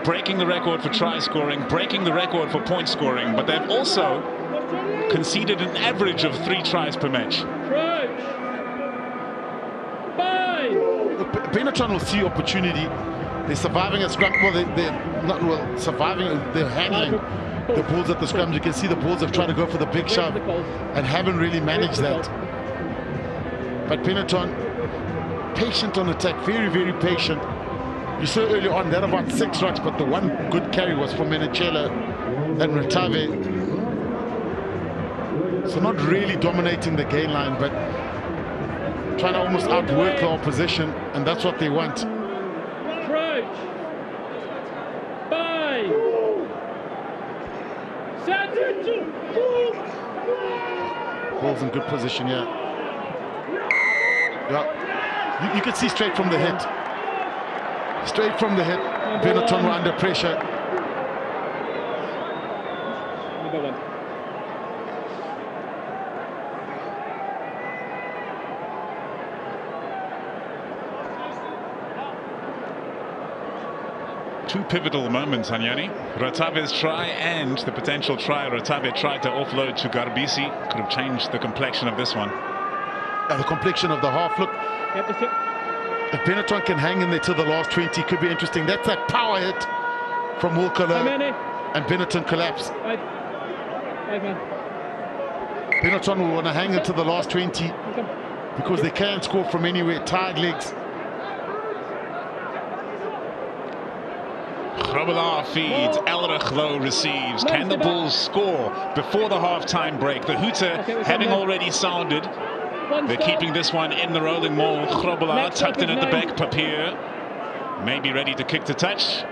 breaking the record for try scoring, breaking the record for point scoring, but they've also conceded an average of 3 tries per match. Benetton will see opportunity. They're surviving a scrum. Well, they're not surviving. They're handling the Bulls at the scrum. You can see the Bulls have tried to go for the big shove and haven't really managed that. But Benetton, patient on attack, very, very patient. You saw early on they had about 6 rucks, but the one good carry was from Menechela and Ratave. So not really dominating the gain line, but trying to almost outwork the opposition, and that's what they want. Approach. 5. Ball's in good position here. Yeah, you can see straight from the hit. Straight from the hit, Benetton were under pressure. Number 1. Two pivotal moments, Anyani. Ratave's try and the potential try Ratave tried to offload to Garbisi could have changed the complexion of this one. The complexion of the half. Look, if Benetton can hang in there till the last 20, could be interesting. That's that power hit from Wilkolo, and Benetton collapse. 5 man. Benetton will want to hang into the last 20 because they can score from anywhere. Tired legs. Grobelaar feeds, Elrich low receives. Can the Bulls score before the half-time break? The hooter having already sounded. They're keeping this one in the rolling maul. Grobelaar tucked in at the back. Papier may be ready to kick to touch.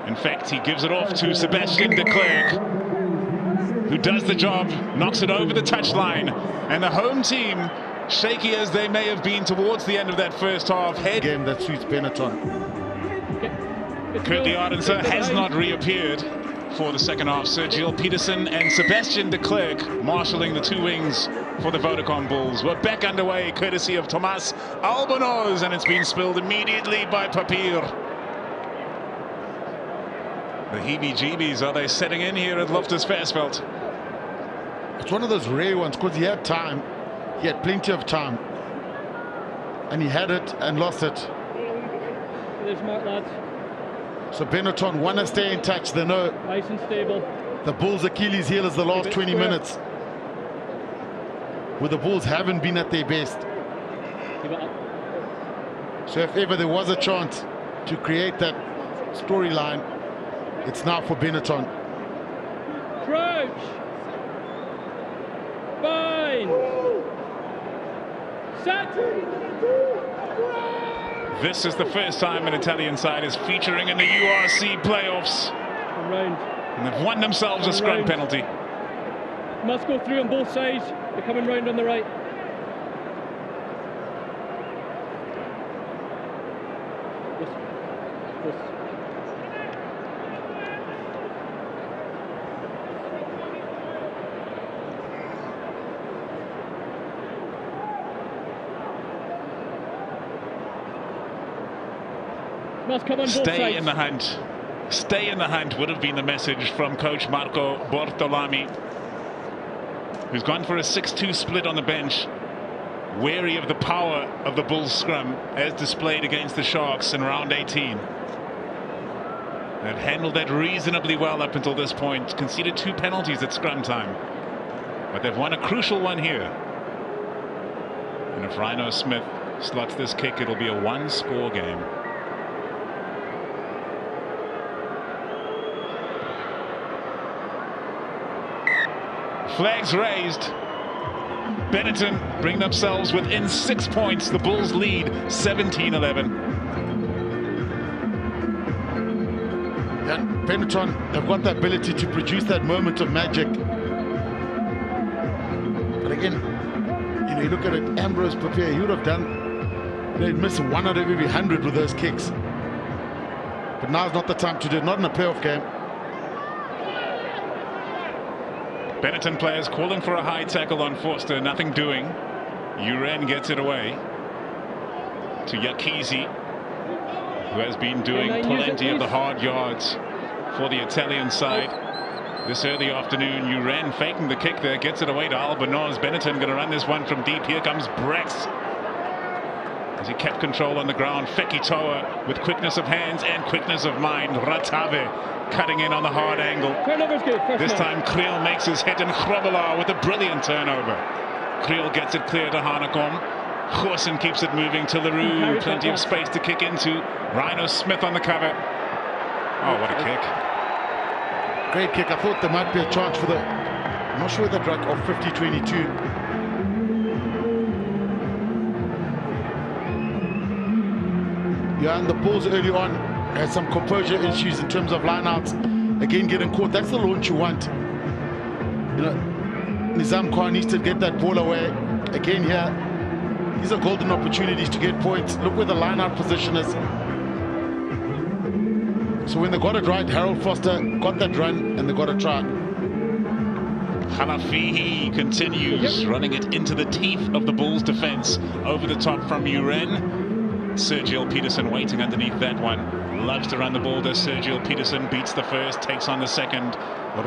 In fact, he gives it off to Sebastian de Klerk, who does the job, knocks it over the touchline. And the home team, shaky as they may have been towards the end of that first half, head Game that suits Benetton. Kurt de Ardense has not reappeared for the second half. Sergio Peterson and Sebastian de Klerk marshalling the 2 wings for the Vodacom Bulls. We're back underway courtesy of Tomas Albonoz, and it's been spilled immediately by Papier. The heebie-jeebies, are they setting in here at Loftus Versfeld? It's one of those rare ones because he had time. He had plenty of time. And he had it and lost it. They're smart lads. So Benetton want to stay in touch. They know Nice and stable. the Bulls' Achilles heel is the last 20 minutes, where the Bulls haven't been at their best. Keep it up. So if ever there was a chance to create that storyline, it's now for Benetton. Crouch. Fine. Set. This is the first time an Italian side is featuring in the URC playoffs. Round. And they've won themselves a scrum penalty. Must go through on both sides. They're coming round on the right. Must come on both sides. Stay in the hunt. Stay in the hunt would have been the message from coach Marco Bortolami, who's gone for a 6-2 split on the bench, wary of the power of the Bulls scrum as displayed against the Sharks in round 18. They've handled that reasonably well up until this point, conceded 2 penalties at scrum time, but they've won a crucial one here. And if Rhino Smith slots this kick, it'll be a 1-score game. Flags raised. Benetton bring themselves within 6 points. The Bulls lead 17-11. And Benetton have got the ability to produce that moment of magic. But again, you look at it, Ambrose Papier, he would have done, they'd miss 1 out of every 100 with those kicks. But now's not the time to do it, not in a playoff game. Benetton players calling for a high tackle on Forster, nothing doing. Uren gets it away to Yakizi, who has been doing plenty of the hard yards for the Italian side this early afternoon. Uren faking the kick there, gets it away to Albanoz. Benetton going to run this one from deep. Here comes Brex as he kept control on the ground. Fekitoa with quickness of hands and quickness of mind. Ratave cutting in on the hard angle. This time Kriel makes his hit, and Grobbelaar with a brilliant turnover. Kriel gets it clear to Hanekom. Goosen keeps it moving to Leroux. Plenty of space to kick into. Rhino Smith on the cover. Oh, what a kick. Great kick. I thought there might be a chance for the, I'm not sure the drag of 50-22. Yeah, and the Bulls early on had some composure issues in terms of lineouts. Again, getting caught. That's the launch you want. You know, Nizam Khan needs to get that ball away. Again here, these are golden opportunities to get points. Look where the lineout position is. So when they got it right, Harold Foster got that run and they got a try. Hanafihi continues running it into the teeth of the Bulls defense. Over the top from Uren. Sergio Peterson waiting underneath that one. Loves to run the ball, does Sergio Peterson. Beats the first, takes on the second.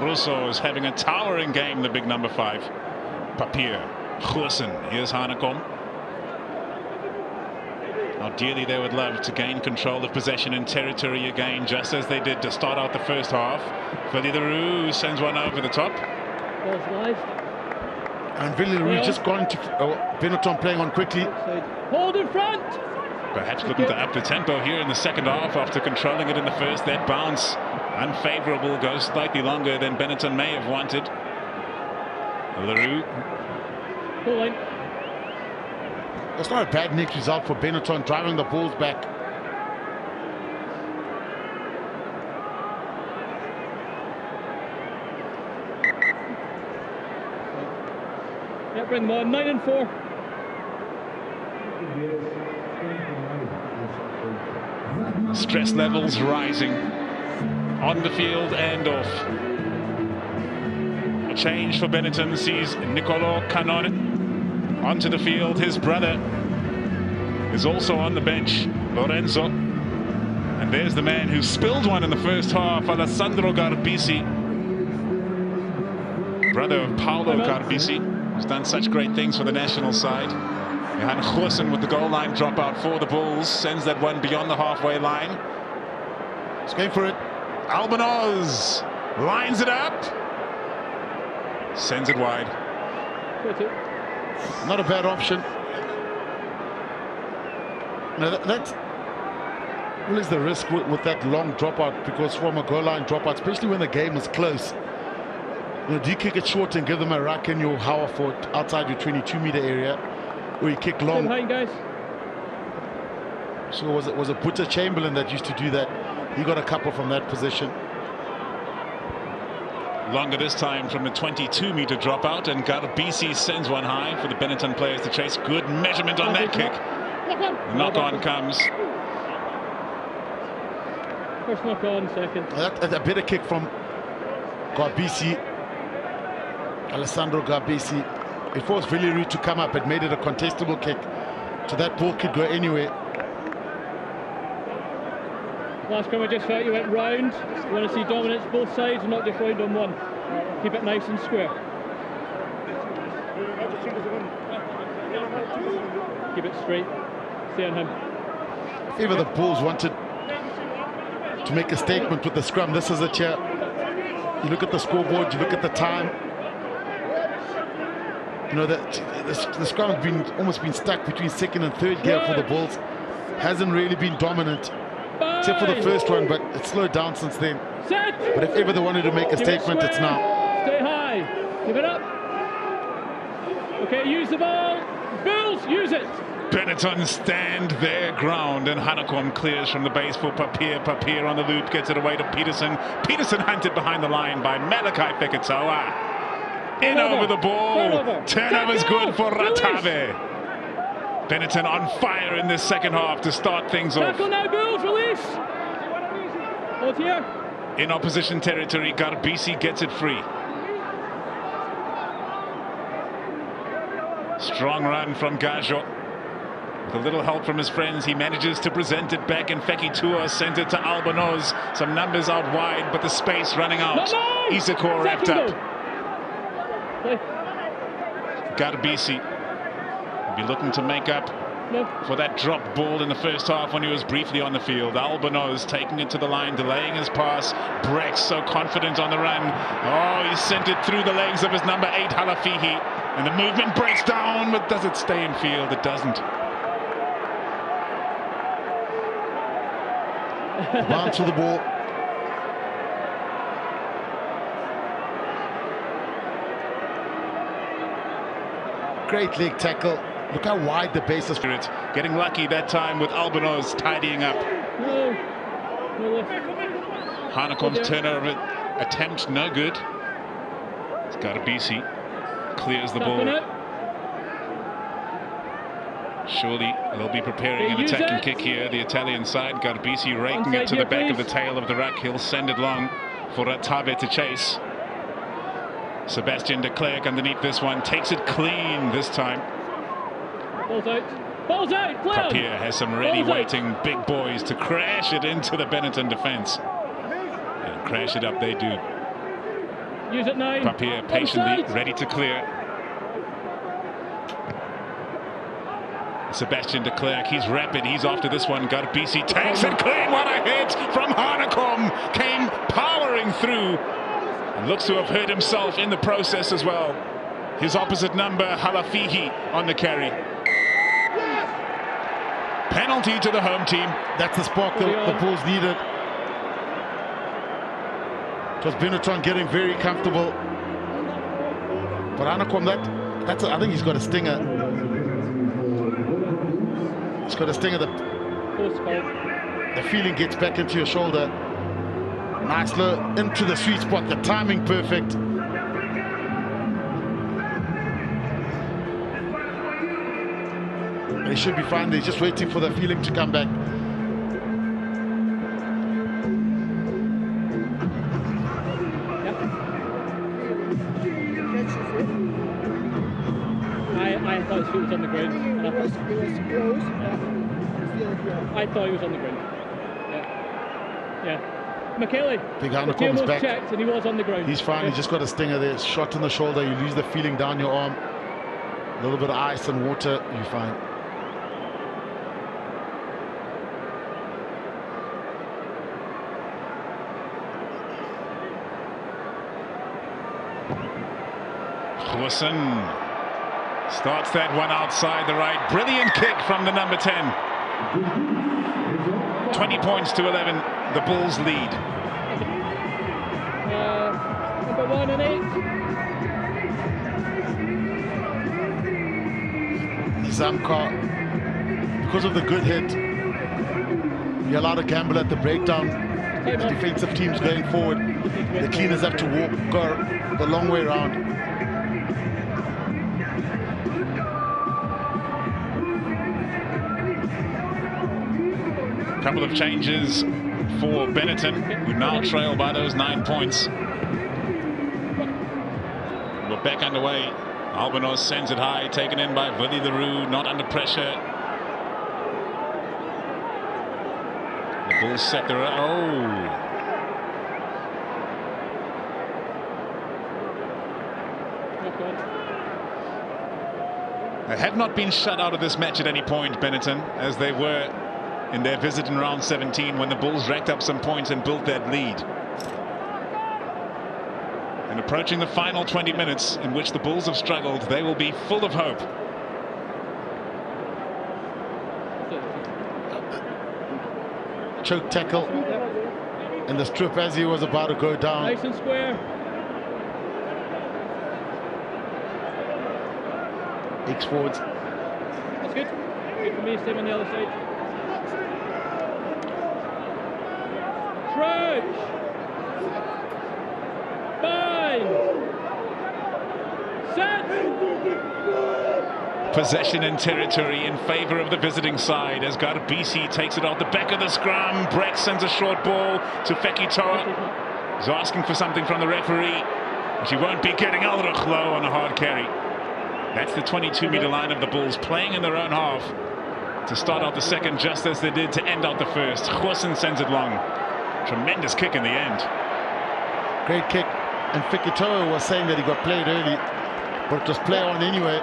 Russo is having a towering game, the big number 5. Papier, Goosen, here's Hanekom. Ideally, they would love to gain control of possession and territory again, just as they did to start out the first half. Philly Leroux sends one over the top. And Philly Leroux just gone to Benetton playing on quickly. Hold in front. Perhaps looking to up the tempo here in the second half after controlling it in the first. That bounce, unfavorable, goes slightly longer than Benetton may have wanted. Leroux. That's not a bad nick result for Benetton, driving the Bulls back. Yeah, bring them on. 9 and 4. Stress levels rising on the field and off. A change for Benetton sees Nicolo Canone onto the field. His brother is also on the bench, Lorenzo. And there's the man who spilled one in the first half, Alessandro Garbisi. Brother of Paolo Garbisi, who's done such great things for the national side. Johan Goosen with the goal line dropout for the Bulls, sends that one beyond the halfway line. He's going for it. Albanoz lines it up, sends it wide. Not a bad option. Now that's always the risk with that long dropout, because from a goal line dropout, especially when the game is close, you know, do you kick it short and give them a rack in your hour for outside your 22-meter area, or you kick long? Guys. So was it Butter Chamberlain that used to do that? He got a couple from that position. Longer this time from the 22-meter dropout, and Garbisi sends one high for the Benetton players to chase. Good measurement on that kick. The knock-on comes. First knock-on, second. A better kick from Garbisi, Alessandro Garbisi. It forced Villeroux to come up and made it a contestable kick, so that ball could go anywhere. Last time I just felt you went round. You want to see dominance both sides, not just round on one. Keep it nice and square. Keep it straight. Stay on him. If ever the Bulls wanted to make a statement with the scrum, this is it here. You look at the scoreboard, you look at the time. You know that the scrum has been almost been stuck between second and third gear for the Bulls. Hasn't really been dominant, except for the first one, but it's slowed down since then. But if ever they wanted to make a statement, it's now. Stay high. Give it up. Okay, use the ball. Bulls, use it. Benetton stand their ground, and Vodacom clears from the base for Papier. Papier on the loop, gets it away to Peterson. Peterson hunted behind the line by Malachi Fekitoa. In over the ball. Turnover's good for Ratave. Benetton on fire in this second half to start things off. Tackle now, Bulls, release. Hold here. In opposition territory, Garbisi gets it free. Strong run from Gajo. With a little help from his friends, he manages to present it back, and Fekitoa sends it to Albanoz. Some numbers out wide, but the space running out. Isakor wrapped up. Garbisi will be looking to make up for that dropped ball in the first half when he was briefly on the field. Albanoz taking it to the line, delaying his pass. Brex so confident on the run. Oh, he sent it through the legs of his number 8, Halafihi. And the movement breaks down, but does it stay in field? It doesn't. Bounce to the ball. Great leg tackle. Look how wide the base is. Getting lucky that time with Albanoz tidying up. Hanekom's turnover attempt no good. It's Garbisi. Clears the ball. Surely they'll be preparing an attacking kick here. The Italian side, Garbisi raking it to the back of the tail of the ruck. He'll send it long for Ratave to chase. Sebastian de Klerk underneath this one. Takes it clean this time. Ball's out. Ball's out. Papier has some ready waiting big boys to crash it into the Benetton defense. And crash it up they do. Use it now. Papier patiently ready to clear. Sebastian de Klerk, he's rapid, he's after this one. Garbisi takes it clean. What a hit from Hanekom. Came powering through. And looks to have hurt himself in the process as well. His opposite number, Halafihi, on the carry. Penalty to the home team. That's the spark the Bulls needed. It was Benetton getting very comfortable. But Hanekom, I think he's got a stinger. He's got a stinger. The feeling gets back into your shoulder. Nice low into the sweet spot. The timing perfect. They should be fine. They're just waiting for the feeling to come back. I thought his foot was on the ground. And I thought he was on the ground. Yeah. McKelly. Big Hanekom's back. Checked and he was on the ground. He's fine. He's just got a stinger there. Shot in the shoulder. You lose the feeling down your arm. A little bit of ice and water. You're fine. Wilson starts that one outside the right. Brilliant kick from the number 10. 20 points to 11. The Bulls lead. Number 1 and 8. Zamka, because of the good hit, you're allowed to gamble at the breakdown. The defensive teams going forward. The cleaners have to go the long way around. Couple of changes for Benetton, who now trail by those 9 points. We're back underway. Albanoz sends it high, taken in by Willie Leroux, not under pressure. The Bulls set their... They have not been shut out of this match at any point, Benetton, as they were in their visit in round 17 when the Bulls racked up some points and built that lead. And approaching the final 20 minutes in which the Bulls have struggled, they will be full of hope. Choke tackle in the strip as he was about to go down. Nice and square. ex-forwards. That's good. Good for me. Same on the other side. Crouch. Bind. Set. Possession and territory in favour of the visiting side as Garbisi takes it off the back of the scrum. Breck sends a short ball to Fekitoa. He's asking for something from the referee, but he won't be getting Ulrich low on a hard carry. That's the 22-metre line of the Bulls playing in their own half to start out the second, just as they did to end out the first. Goosen sends it long. Tremendous kick in the end. Great kick. And Fekitoa was saying that he got played early, but it was play on anyway.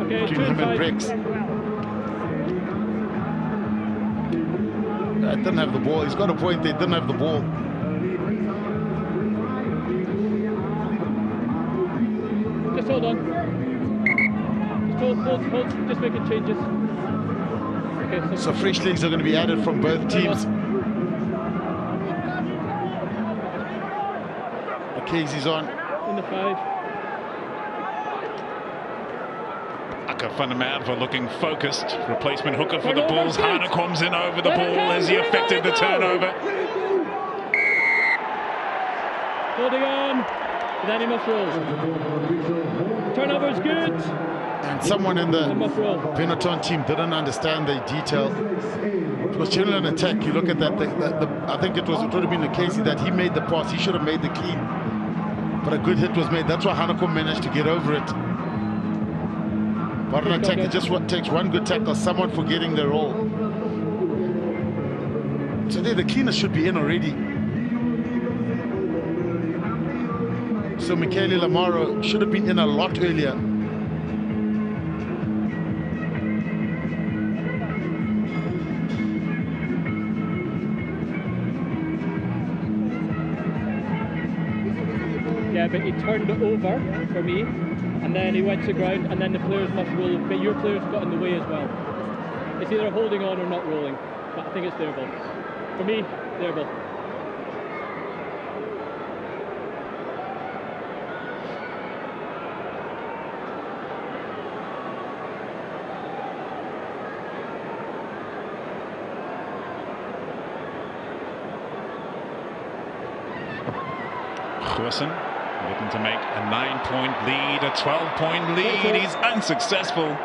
Okay, between him and Briggs. Didn't have the ball. He's got a point. They didn't have the ball. Just hold on. Just hold. Just making changes. Okay, so fresh legs are going to be added from both teams. Casey's on. In the 5. Van der Merwe looking focused. Replacement hooker for the Bulls. Hana comes in over the ball. Has he affected the turnover? Holding on. Then he must roll. Turnover is good. And someone in the Benetton team didn't understand the detail. It was generally an attack. You look at that. I think it would have been the Casey that he made the pass. He should have made the clean. But a good hit was made. That's why Hanako managed to get over it. But an attack, it just takes one good tackle, someone forgetting their role. So there, the cleaner should be in already. So Michele Lamaro should have been in a lot earlier. Yeah, but he turned it over for me. And then he went to ground, and then the players must roll. But your players got in the way as well. It's either holding on or not rolling. But I think it's their ball. For me, their ball. Goosen looking to make a 9-point lead, a 12-point lead. He's unsuccessful.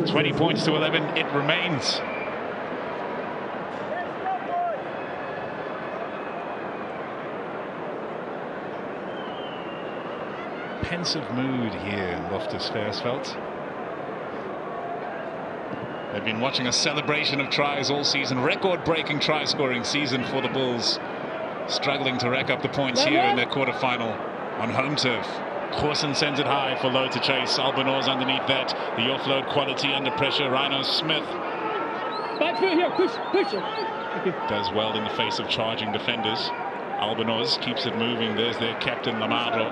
20 points to 11, it remains. Pensive mood here, Loftus-Versfeld. They've been watching a celebration of tries all season, record-breaking try-scoring season for the Bulls. Struggling to rack up the points here in their quarterfinal on home turf. Goosen sends it high for Lowe to chase. Albanoz underneath that. The offload quality under pressure. Rhino Smith. Back foot here, push. Does well in the face of charging defenders. Albanoz keeps it moving. There's their captain, Lamaro.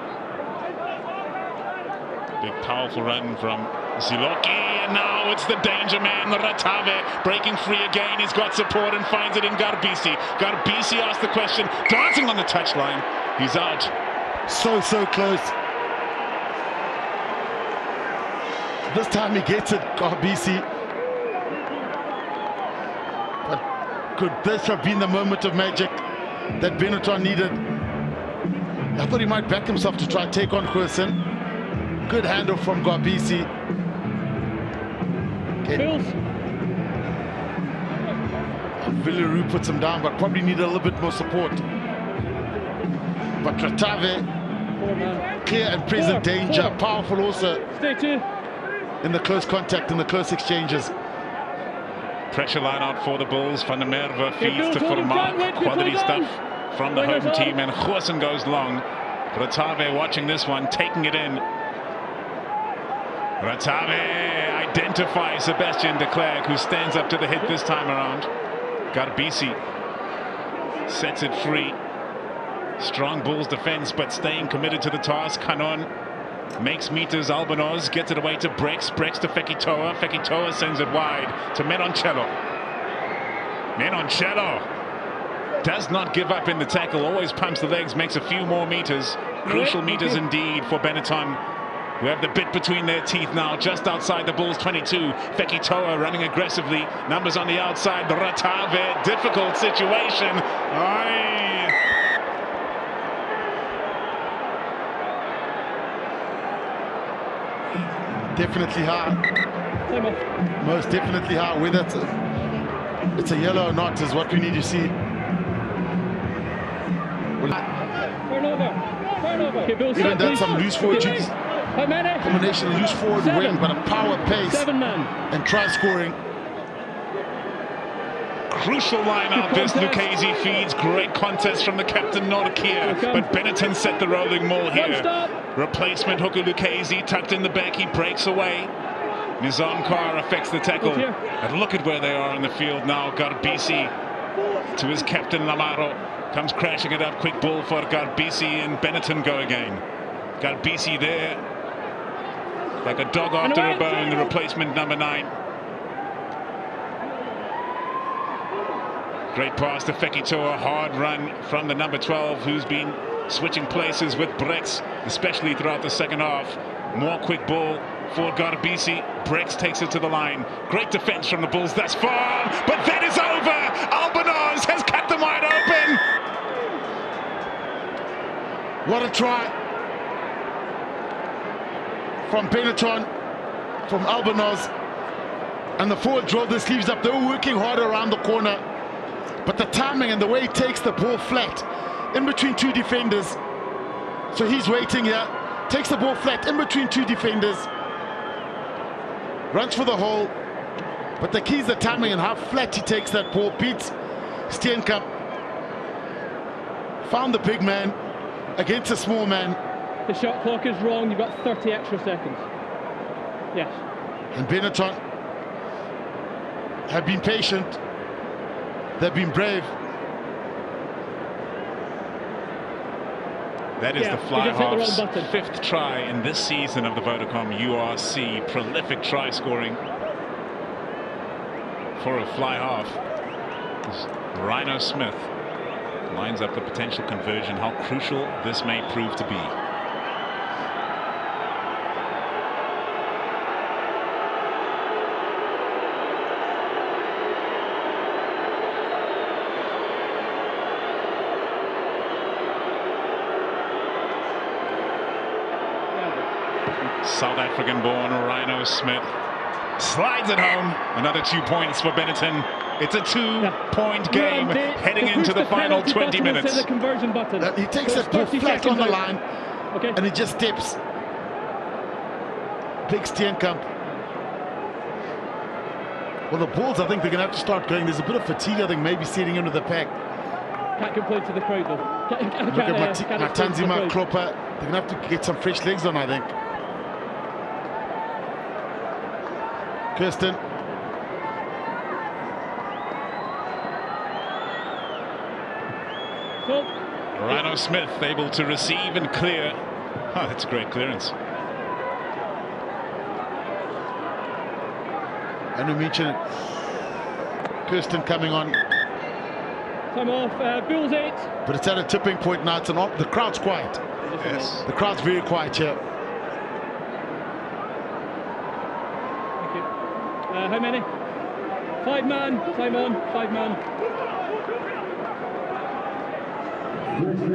Big powerful run from Ziloki, and now it's the danger man, Ratave, breaking free again. He's got support and finds it in Garbisi. Garbisi asks the question, dancing on the touchline. He's out. So close. This time he gets it, Garbisi. But could this have been the moment of magic that Benetton needed? I thought he might back himself to try and take on Goosen. Good handle from Garbisi. Villaroo puts him down, but probably need a little bit more support. But Ratave, clear and present danger, powerful also in the close contact, in the close exchanges. Pressure line out for the Bulls. Van der Merwe feeds to Vermaak. Quality stuff from the home team, and Goosen goes long. Ratave watching this one, taking it in. Ratave identifies Sebastian de Klerk, who stands up to the hit this time around. Garbisi sets it free. Strong Bulls defense, but staying committed to the task. Canon makes meters. Albanoz gets it away to Brex. Brex to Fekitoa. Fekitoa sends it wide to Menoncello. Menoncello does not give up in the tackle, always pumps the legs, makes a few more meters. Crucial meters indeed for Benetton, who have the bit between their teeth now, just outside the Bulls 22. Fekitoa running aggressively, numbers on the outside. Ratave, difficult situation. Aye. Definitely hard. Most definitely hard. Whether it's a yellow or not is what we need to see. Even done some loose forward duties. Combination of loose forward wing, but a power pace and try scoring. Crucial lineup this Lucchese feeds. Great contest from the captain Norakia, but Benetton set the rolling maul here. Replacement hooker Lucchese tucked in the back, he breaks away. Nizam Kar affects the tackle. And look at where they are in the field now. Garbisi to his captain Lamaro. Comes crashing it up. Quick ball for Garbisi, and Benetton go again. Garbisi there, like a dog after a bone, the replacement number 9. Great pass to Fekitoa, hard run from the number 12, who's been switching places with Brex, especially throughout the second half. More quick ball for Garbisi. Brex takes it to the line. Great defense from the Bulls thus far, but that is over. Albanos has cut them wide open. What a try from Benetton, from Albanos. And the forward drove the sleeves up. They were working hard around the corner, but the timing and the way he takes the ball flat in between 2 defenders. So he's waiting here, takes the ball flat in between 2 defenders, runs for the hole, but the key is the timing and how flat he takes that ball. Beats Steenkamp, found the big man against a small man. The shot clock is wrong, you've got 30 extra seconds. Yes. And Benetton have been patient, they've been brave. That is the fly half's 5th try in this season of the Vodacom URC. Prolific try scoring for a fly half. Rhino Smith lines up the potential conversion. How crucial this may prove to be. South African-born Rhino Smith slides it home. Another 2 points for Benetton. It's a 2-point game heading into the final 20 minutes. He takes that ball flat on the line, and he just steps. Big Steenkamp. Well, the Bulls, I think they're going to have to start going. There's a bit of fatigue, I think, maybe setting into the pack. Can't complain to the crowd, though. Look at Matanzima, Klopper. They're going to have to get some fresh legs on, I think. Kirsten. Rhino Smith able to receive and clear. Oh, that's a great clearance. And we mentioned it. Kirsten coming on. Time off, Bulls 8. But it's at a tipping point now. It's the crowd's quiet. Yes. The crowd's very quiet here. Thank you. How many? 5 man. Time on. 5 man.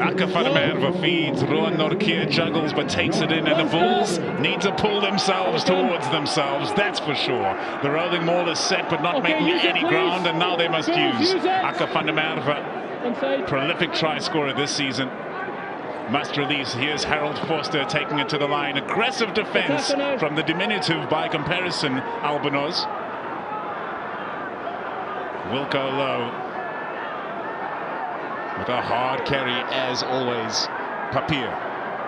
Aka van der Merwe feeds. Rowan Norkia juggles but takes it in, and the Bulls need to pull themselves towards themselves, that's for sure. The rolling maul is set but not making any ground, and now they must use Aka van der Merwe. Prolific try scorer this season. Must release. Here's Harold Forster taking it to the line. Aggressive defense from the diminutive, by comparison, Albanos. Wilco low. With a hard carry, as always. Papier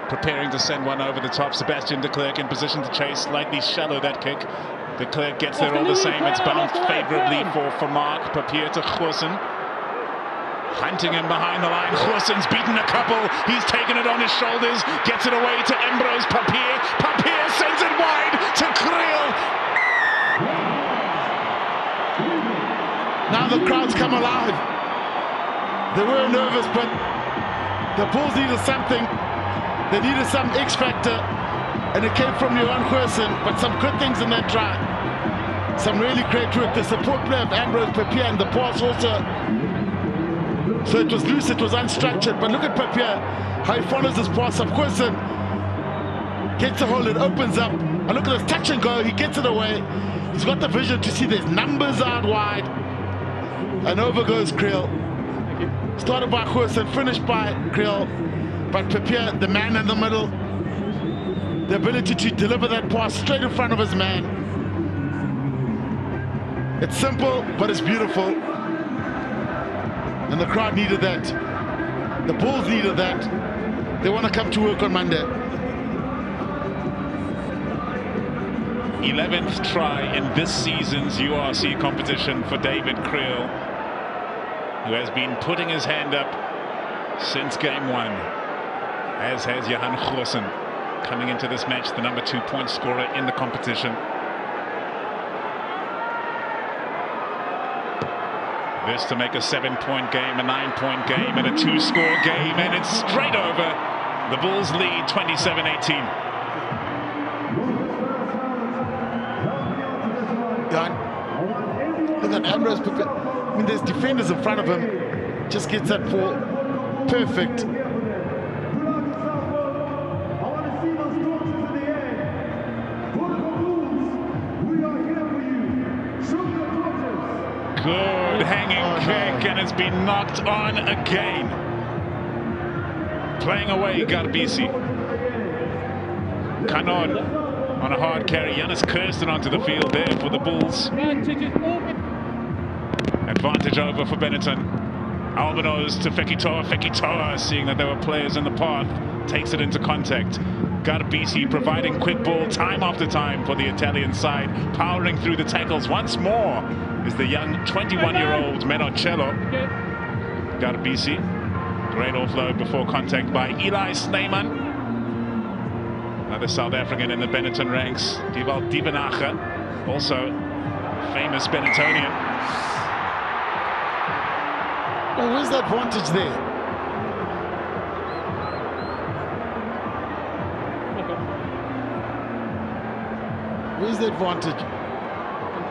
preparing to send one over the top. Sebastian de Klerk in position to chase. Slightly shallow, that kick. De Klerk gets there all the same. It's bounced favorably for Mark. Papier to Goosen. Hunting him behind the line. Goosen's beaten a couple. He's taken it on his shoulders. Gets it away to Ambrose Papier. Papier sends it wide to Kriel. Now the crowd's come alive. They were nervous, but the Bulls needed something. They needed some X factor, and it came from Johan Goosen, but some good things in that try. Some really great work. The support play of Ambrose Papier and the pass also. So it was loose, it was unstructured, but look at Papier, how he follows his pass up. Goosen gets a hold, it opens up. And look at this touch and go, he gets it away. He's got the vision to see there's numbers out wide. And over goes Kriel. Started by Goosen, finished by Kriel. But Papier, the man in the middle, the ability to deliver that pass straight in front of his man. It's simple, but it's beautiful. And the crowd needed that. The Bulls needed that. They want to come to work on Monday. 11th try in this season's URC competition for David Kriel, who has been putting his hand up since game 1, as has Johan Goosen, coming into this match the number 2 point scorer in the competition. This to make a 7-point game, a 9-point game, and a 2-score game, and it's straight over. The Bulls lead 27-18. Look at Ambrose. I mean, there's defenders in front of him. Just gets that ball perfect. Good hanging kick, and it's been knocked on again. Playing away, Garbisi. Kanon on a hard carry. Janus Kirsten onto the field there for the Bulls. Advantage over for Benetton. Albanos to Fekitoa. Fekitoa, seeing that there were players in the path, takes it into contact. Garbisi providing quick ball time after time for the Italian side, powering through the tackles once more is the young 21-year-old Menocello. Garbisi, great offload before contact by Eli Snyman. Another South African in the Benetton ranks, Dieval Diebenacher, also famous Benettonian. Well, where's the advantage there? Where's the advantage?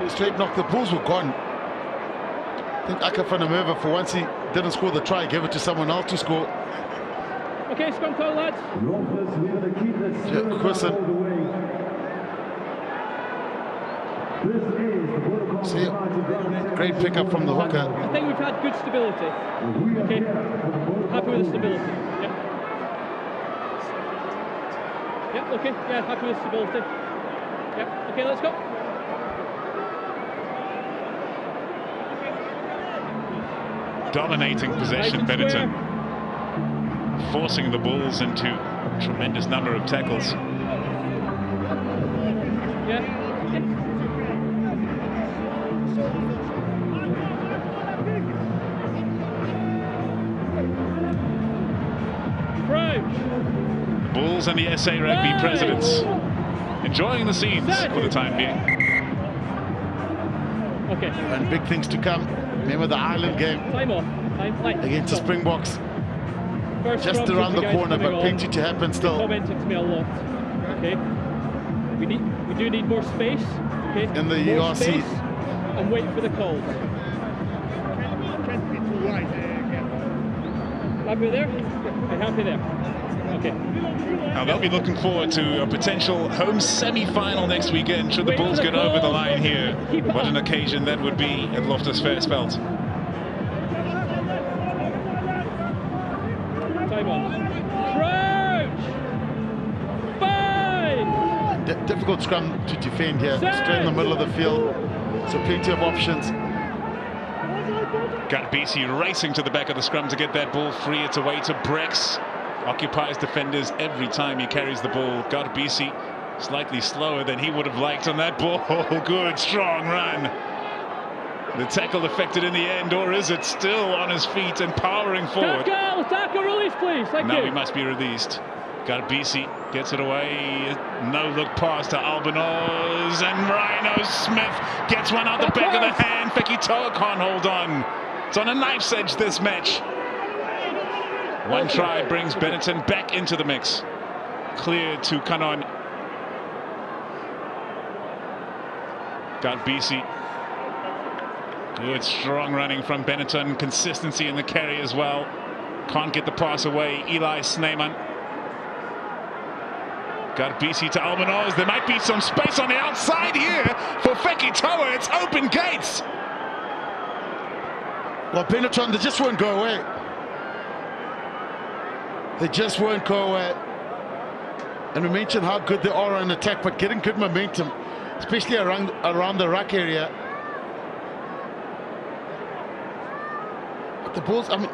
Straight knock, the Bulls were gone. I think Aka van der Merwe, for once he didn't score the try, gave it to someone else to score. Okay, scrum call, lads. Goosen. See, great pickup from the hooker. I think we've had good stability. Okay, happy with the stability. Yeah. Yeah. Okay. Yeah, happy with stability. Yeah. Okay, let's go. Dominating possession, Benetton, forcing the Bulls into a tremendous number of tackles. Yeah. Bulls and the SA Rugby presidents enjoying the scenes for the time being. Okay. And big things to come. Remember the Ireland game against the Springboks. Just around the corner, but plenty to happen still. Commenting to me a lot. Okay. We do need more space. Okay. In the more URC. Space, and wait for the calls. Happy there? Okay, happy there. Okay. Now they'll be looking forward to a potential home semi-final next weekend should the Bulls get over the line here. What an occasion that would be at Loftus Versfeld. Time on. Crouch! 5! Difficult scrum to defend here. Straight in the middle of the field. So plenty of options. Garbisi racing to the back of the scrum to get that ball free. It's away to Brex. Occupies defenders every time he carries the ball. Garbisi slightly slower than he would have liked on that ball. Good, strong run. The tackle affected in the end, or is it still on his feet and powering forward? Tackle, release, please. Thank you. Now he must be released. Garbisi gets it away. No look pass to Albanos, and Rhino Smith gets one out the back of the hand. Fekitoa can't hold on. It's on a knife's edge, this match. One try brings Benetton back into the mix. Clear to Canon. Got BC. Good strong running from Benetton. Consistency in the carry as well. Can't get the pass away. Eli Snyman. Got BC to Albanos. There might be some space on the outside here for Fekitoa. It's open gates. Well, Benetton, they just won't go away. They just won't go away. And we mentioned how good they are on attack, but getting good momentum, especially around the ruck area. But the balls, I mean,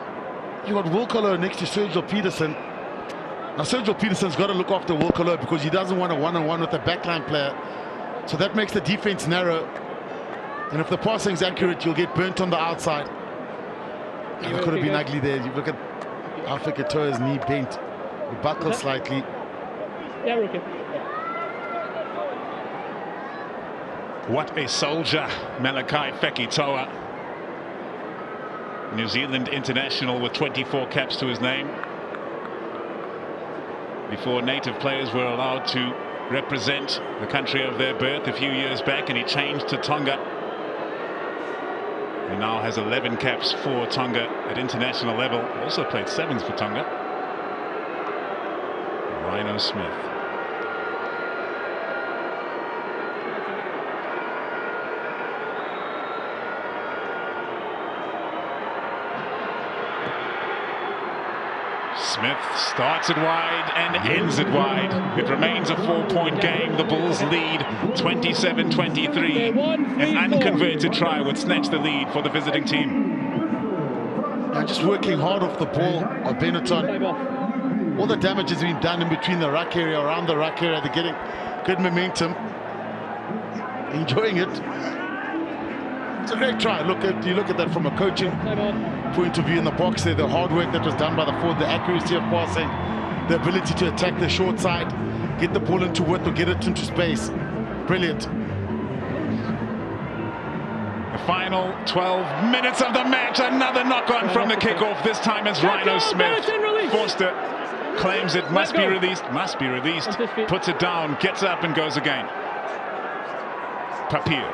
you got Wilkolo next to Sergio Peterson. Now, Sergio Peterson's got to look after Wilkolo because he doesn't want a one-on-one with a backline player. So that makes the defense narrow. And if the passing's accurate, you'll get burnt on the outside. And it could have been ugly there. You look at how Fekitoa's knee bent. He buckled slightly. Yeah, we're okay. What a soldier, Malachi Fekitoa. New Zealand international with 24 caps to his name. Before native players were allowed to represent the country of their birth a few years back, and he changed to Tonga. He now has 11 caps for Tonga at international level. Also played sevens for Tonga. Rhino Smith. Smith starts it wide and ends it wide. It remains a 4-point game. The Bulls lead 27-23. An unconverted try would snatch the lead for the visiting team. Now just working hard off the ball of Benetton. All the damage has been done in between the ruck area, around the ruck area. They're getting good momentum. Enjoying it. It's a great try. You look at that from a coaching point of view in the box there. The hard work that was done by the forward, the accuracy of passing, the ability to attack the short side, get the ball into width or get it into space. Brilliant. The final 12 minutes of the match. Another knock-on from the kickoff. This time it's Rhino Smith. Forster claims it must be released. Must be released. Puts it down, gets up and goes again. Papier.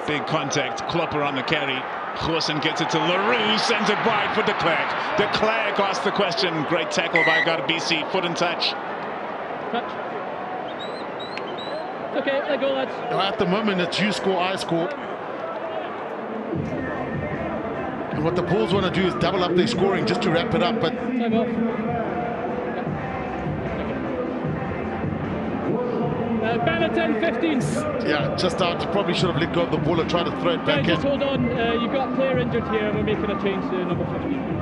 Big contact. Klopper on the carry. Goosen gets it to Leroux, sends it wide for de Klerk. De Klerk asks the question. Great tackle by Garbisi. Foot and touch. Okay, let go, lads. At the moment, it's you score, I score. And what the Bulls want to do is double up their scoring just to wrap it up. But time off. Benetton 15. Yeah, just out. You probably should have let go of the ball and tried to throw it back in. Just hold on. You've got a player injured here. We're making a change to number 15.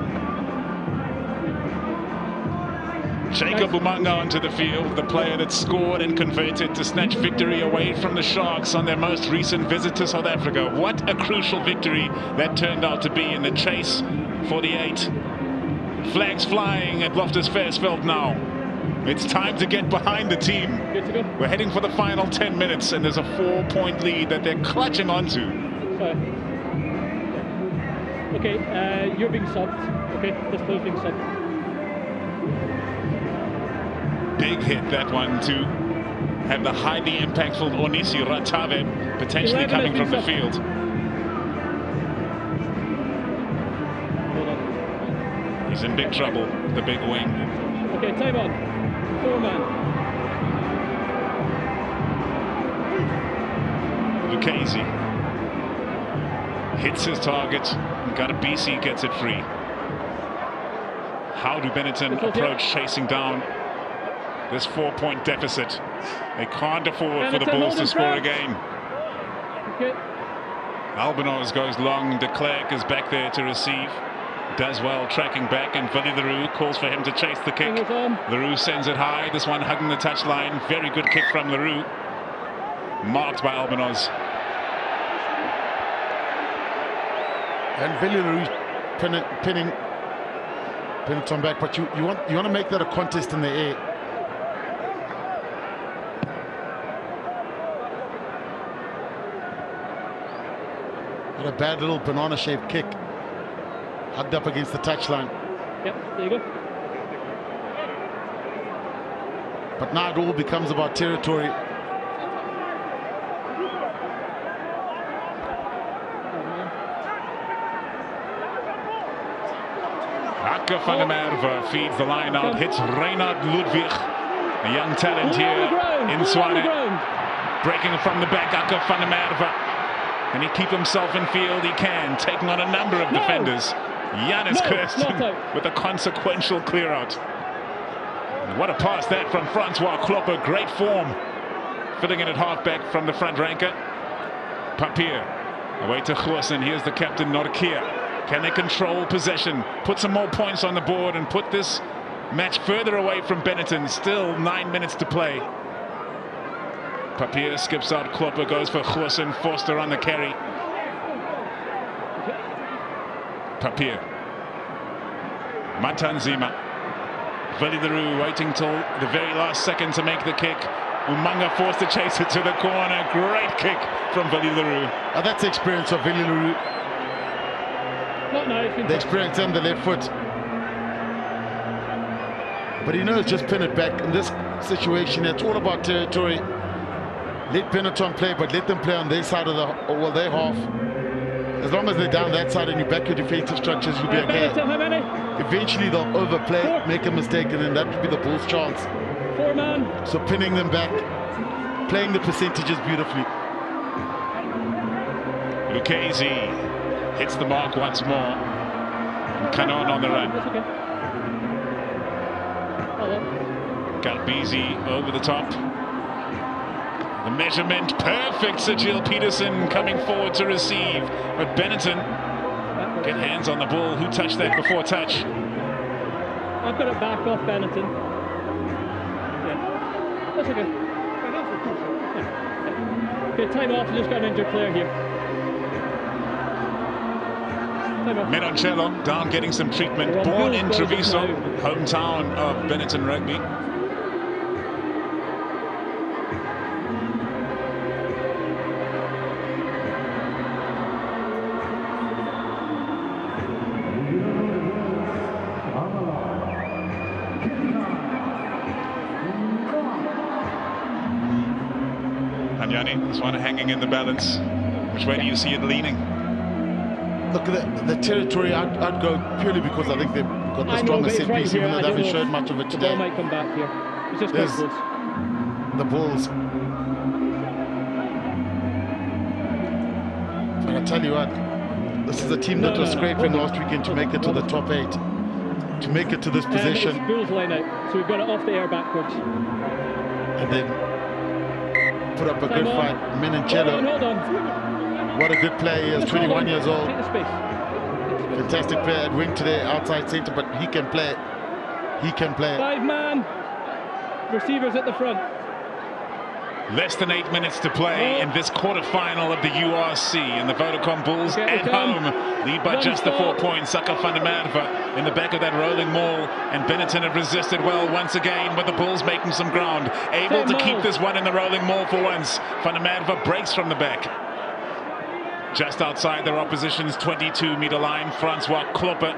Jacob Umanga onto the field, the player that scored and converted to snatch victory away from the Sharks on their most recent visit to South Africa. What a crucial victory that turned out to be in the chase for the 8. Flags flying at Loftus Versfeld now. It's time to get behind the team. Good to go. We're heading for the final 10 minutes, and there's a 4-point lead that they're clutching onto. Okay, you're being subbed. Okay, this player's being subbed. Big hit, that one, to have the highly impactful Onisi Ratave potentially coming from the field. He's in big trouble, the big wing. Okay, time on. 4-man. Lucchese hits his target. Garbisi gets it free. How do Benetton approach chasing down this 4-point deficit? They can't afford for the Bulls to score again. Okay. Albanos goes long. De Klerk is back there to receive. Does well tracking back, and Willie Leroux calls for him to chase the kick. Leroux sends it high. This one hugging the touchline. Very good kick from Leroux. Marked by Albanos. And Willie Leroux pinning Benetton back, but you want to make that a contest in the air. What a bad little banana-shaped kick. hugged up against the touchline. Yep, there you go. But now it all becomes about territory. Aka van der Merwe feeds the line out, hits Reinhard Ludwig, a young talent here in Swane. Breaking from the back, Aka van der Merwe. Can he keep himself in field? He can, taking on a number of defenders. Janus Kirsten with a consequential clear out. What a pass that from Francois Klopper. Great form. Filling in at halfback from the front ranker. Papier. Away to Goosen. Here's the captain, Norkia. Can they control possession? Put some more points on the board and put this match further away from Benetton. Still 9 minutes to play. Papier skips out Klopper, goes for Goosen. Forster on the carry. Papier. Matanzima. Veli Leroux waiting till the very last second to make the kick. Umanga forced to chase it to the corner. Great kick from Veli Leroux. That's the experience of Veli Leroux. The experience on the left foot. But he knows just pin it back. In this situation, it's all about territory. Let Benetton play, but let them play on their side of their half. As long as they're down that side and you back your defensive structures, you'll be okay. Eventually they'll overplay, make a mistake, and then that would be the Bulls' chance. 4-man. So pinning them back, playing the percentages beautifully. Lucchesi hits the mark once more. And Canon on the run. Galbizi over the top. The measurement perfect. Sajil Peterson coming forward to receive, but Benetton get hands on the ball. Who touched that before touch? I've got it back off Benetton. Yeah, that's okay. Okay, time off. Just got an injured player here. Menoncello down getting some treatment. Born in Treviso, hometown of Benetton Rugby. This one hanging in the balance. Which way do you see it leaning? Look, the territory I'd go purely because I think they've got the strongest set piece, even though they haven't showed much of it today. The ball might come back here. It's just There's close. The Bulls. But I tell you what, this is a team that was scraping last weekend to make it to the top 8. To make it to this position. It's Bulls line out, so we've got it off the air backwards. And then put up a good fight. Menoncello. Hold on. What a good player. He is 21 years old. Fantastic player at wing today, outside centre, but he can play. He can play. 5-man. Receivers at the front. Less than 8 minutes to play in this quarter-final of the URC, and the Vodacom Bulls at home lead by just the 4 points. Saka van der Merwe in the back of that rolling maul, and Benetton have resisted well once again, but the Bulls making some ground, able to keep this one in the rolling maul for once. Van der Merwe breaks from the back. Just outside their opposition's 22-meter line, Francois Klopper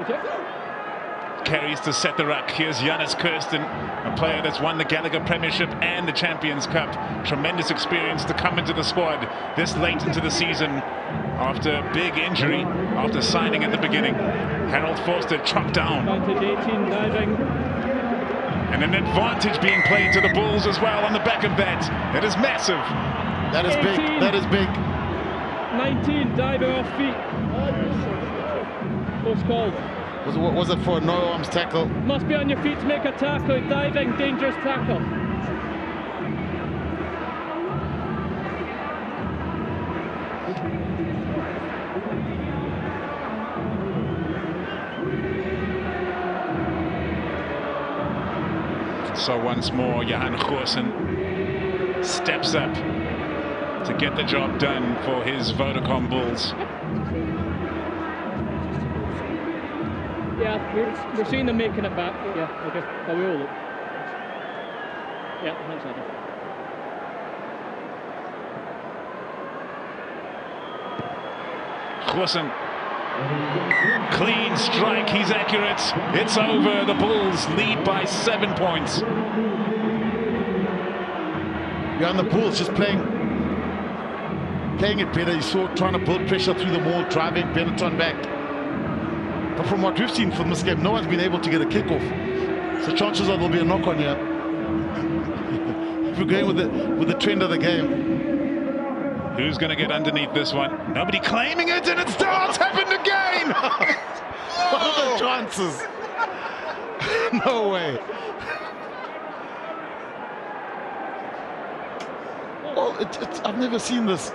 carries to set the ruck. Here's Janus Kirsten, a player that's won the Gallagher Premiership and the Champions Cup. Tremendous experience to come into the squad this late into the season after a big injury after signing at the beginning. Harold Forster trucked down. Advantage 18, diving. And an advantage being played to the Bulls as well on the back of that. It is massive. That is 18. Big. That is big. 19, diving off feet. What's called? Was it for a no-arms tackle? Must be on your feet to make a tackle. Diving, dangerous tackle. So once more, Johan Goosen steps up to get the job done for his Vodacom Bulls. Yeah, we're seeing them making it back. Yeah, okay. Oh, we all look. Yeah, thanks, Adam. Goosen Clean strike, he's accurate. It's over. The Bulls lead by 7 points. Yeah, and the Bulls just playing it better. You saw trying to build pressure through the wall, driving Benetton back. But from what we've seen from this game, no one's been able to get a kickoff. So chances are there'll be a knock on here. If we're going with the trend of the game. Who's going to get underneath this one? Nobody claiming it, and it's happened again! What are the chances? No way. Well, I've never seen this.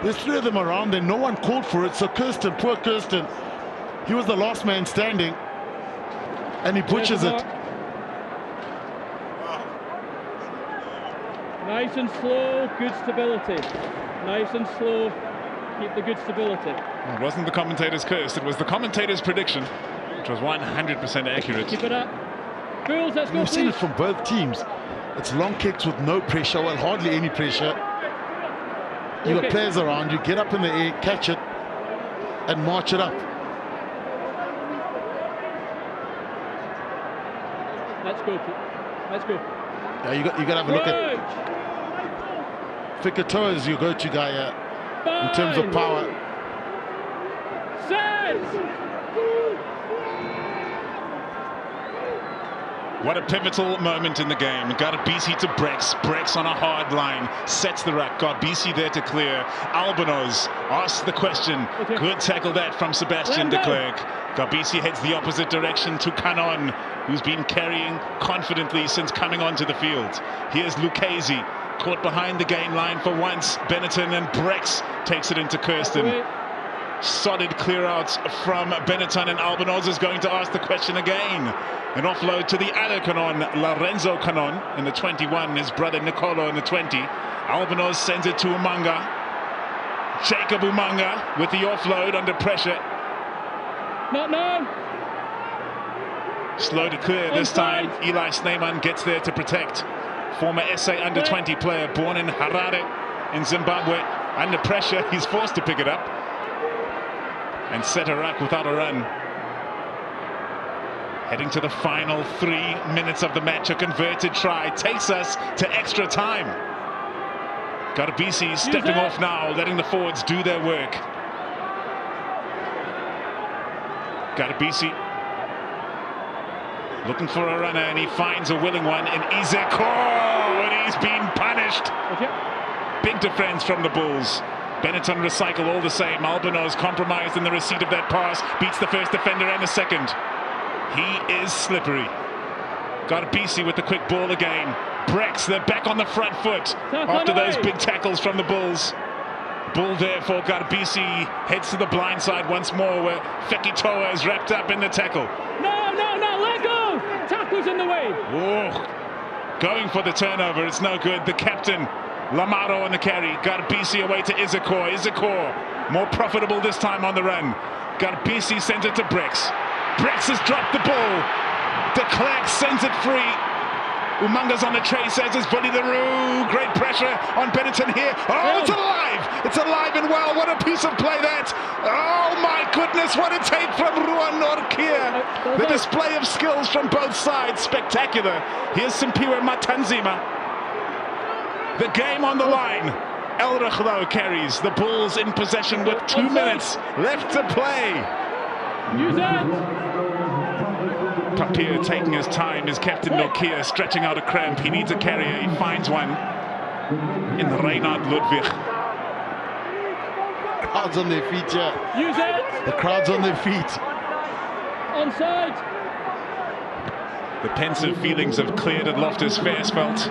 There's 3 of them around and no one called for it. So Kirsten, poor Kirsten, he was the last man standing and he butchers it. Nice and slow, good stability. Nice and slow, keep the good stability. It wasn't the commentator's curse, it was the commentator's prediction, which was 100% accurate. Keep it up. Bulls, let's go. We've seen it from both teams. It's long kicks with no pressure, well, hardly any pressure. You've got players around, you get up in the air, catch it, and march it up. Let's go. Let's go. Yeah, you got to have a look at Fikato is your go-to guy in terms of power. What a pivotal moment in the game. Garbisi to Brex. Brex on a hard line. Sets the ruck. Garbisi there to clear. Albanos asks the question. Good tackle that from Sebastian de Klerk. Garbisi heads the opposite direction to Canon, who's been carrying confidently since coming onto the field. Here's Lucchesi. Caught behind the gain line for once. Benetton, and Brex takes it into Kirsten. Solid clear outs from Benetton, and Albanos is going to ask the question again. An offload to the other Canon, Lorenzo Canon in the 21, his brother Nicolo in the 20. Albanos sends it to Umanga. Jacob Umanga with the offload under pressure. Not now. Slow to clear this time. Eli Snyman gets there to protect. Former SA under-20 player born in Harare in Zimbabwe. Under pressure, he's forced to pick it up and set a ruck without a run. Heading to the final 3 minutes of the match. A converted try takes us to extra time. Garbisi stepping off now, letting the forwards do their work. Garbisi looking for a runner, and he finds a willing one in Izeko, and he's been punished. Big defense from the Bulls. Benetton recycle all the same. Albanos compromised in the receipt of that pass, beats the first defender and the second. He is slippery. Garbisi with the quick ball again. Brex, they're back on the front foot after those big tackles from the Bulls. Bull there for Garbisi, heads to the blind side once more, where Fekitoa is wrapped up in the tackle. No, let go! Tackle's in the way. Whoa. Going for the turnover, it's no good. The captain, Lamaro on the carry. Garbisi away to Izeko. Izeko more profitable this time on the run. Garbisi sends it to Brex. Brex has dropped the ball. De Klerk sends it free. Umanga's on the chase, says it's Bully the Roo. Great pressure on Benetton here. Oh, it's alive! It's alive and well. What a piece of play that! Oh my goodness, what a take from Ruan Norkia. The display of skills from both sides, spectacular. Here's Simpiwe Matanzima. The game on the line. Elrich though carries. The Bulls in possession with 2 minutes left to play. Use it! Papier taking his time, his captain Nokia stretching out a cramp. He needs a carrier, he finds one in Reinhard Ludwig. Crowds on their feet, yeah. Use it! The crowd's on their feet. Onside! The pensive feelings have cleared at Loftus Versfeld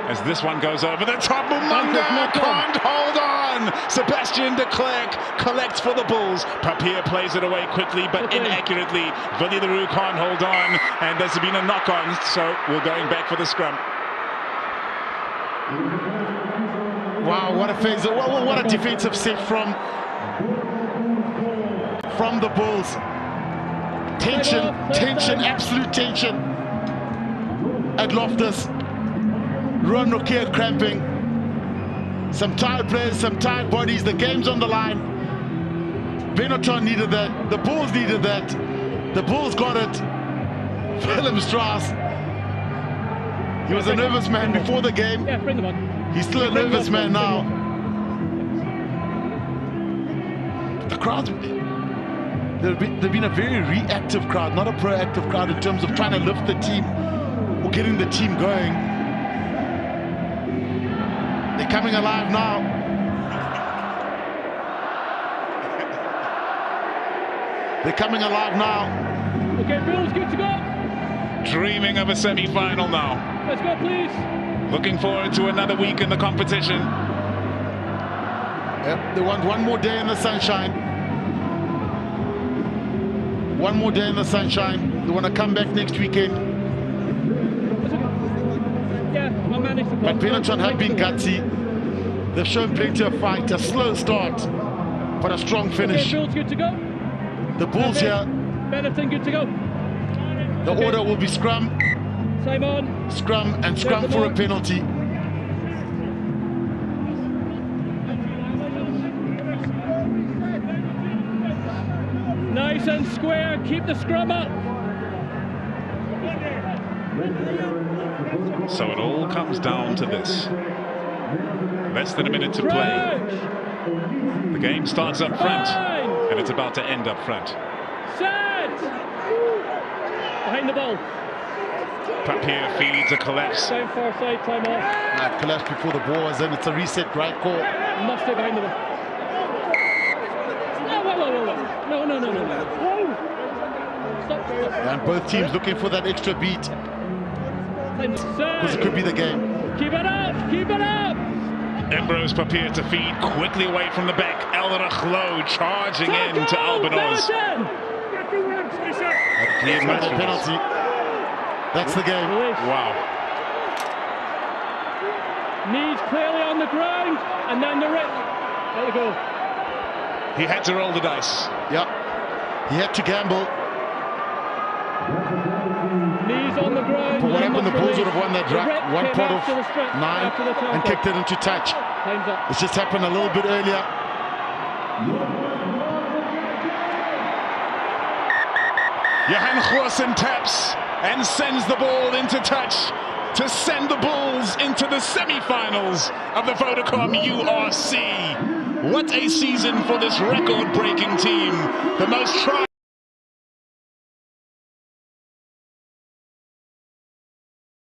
as this one goes over the top. Umanga can't hold on. Sebastian de Klerk collects for the Bulls. Papier plays it away quickly but inaccurately. Villiers the Roo can't hold on, and there's been a knock on, so we're going back for the scrum. Wow, what a phase! What a defensive set from the Bulls. Tension, absolute tension at Loftus. Ruan Nokia cramping. Some tired players, some tired bodies. The game's on the line. Benetton needed that. The Bulls needed that. The Bulls got it. Willem Strauss. He was a nervous man before the game. Yeah, bring them on. He's still a nervous man now. The crowd, they've been a very reactive crowd, not a proactive crowd in terms of trying to lift the team or getting the team going. They're coming alive now. They're coming alive now. Okay, Bill's good to go. Dreaming of a semi-final now. Let's go, please. Looking forward to another week in the competition. Yep, they want one more day in the sunshine. One more day in the sunshine. They want to come back next weekend. Yeah, I managed to. But Benetton have been gutsy. They've shown plenty of fight. A slow start, but a strong finish. Okay, Bill's good to go. The Bulls here. Benetton good to go. The order will be scrum, Simon. scrum, and scrum for a penalty. Nice and square. Keep the scrum up. So it all comes down to this. Less than a minute to play. The game starts up front, and it's about to end up front. Set. Behind the ball. Papier feeds a collapse. Time far side, time off. Collapse before the ball was in. It's a reset, right call. Must stay behind the ball. Whoa. No. Stop. And both teams looking for that extra beat, because it could be the game. Keep it up. Keep it up. Ambrose Papier to feed quickly away from the back. Elrach Low charging in to Albanoz. Clear penalty. That's the game. Wow. Knees clearly on the ground, and then the rip. There you go. He had to roll the dice. Yep. He had to gamble. Knees on the ground. But what happened? The Bulls would have won that The draft. rip One came pot after the of strip, 9 after the tackle. and kicked it into touch. Time's up. It's just happened a little bit earlier. Johan Goosen taps and sends the ball into touch to send the Bulls into the semi-finals of the Vodacom URC. What a season for this record-breaking team. The most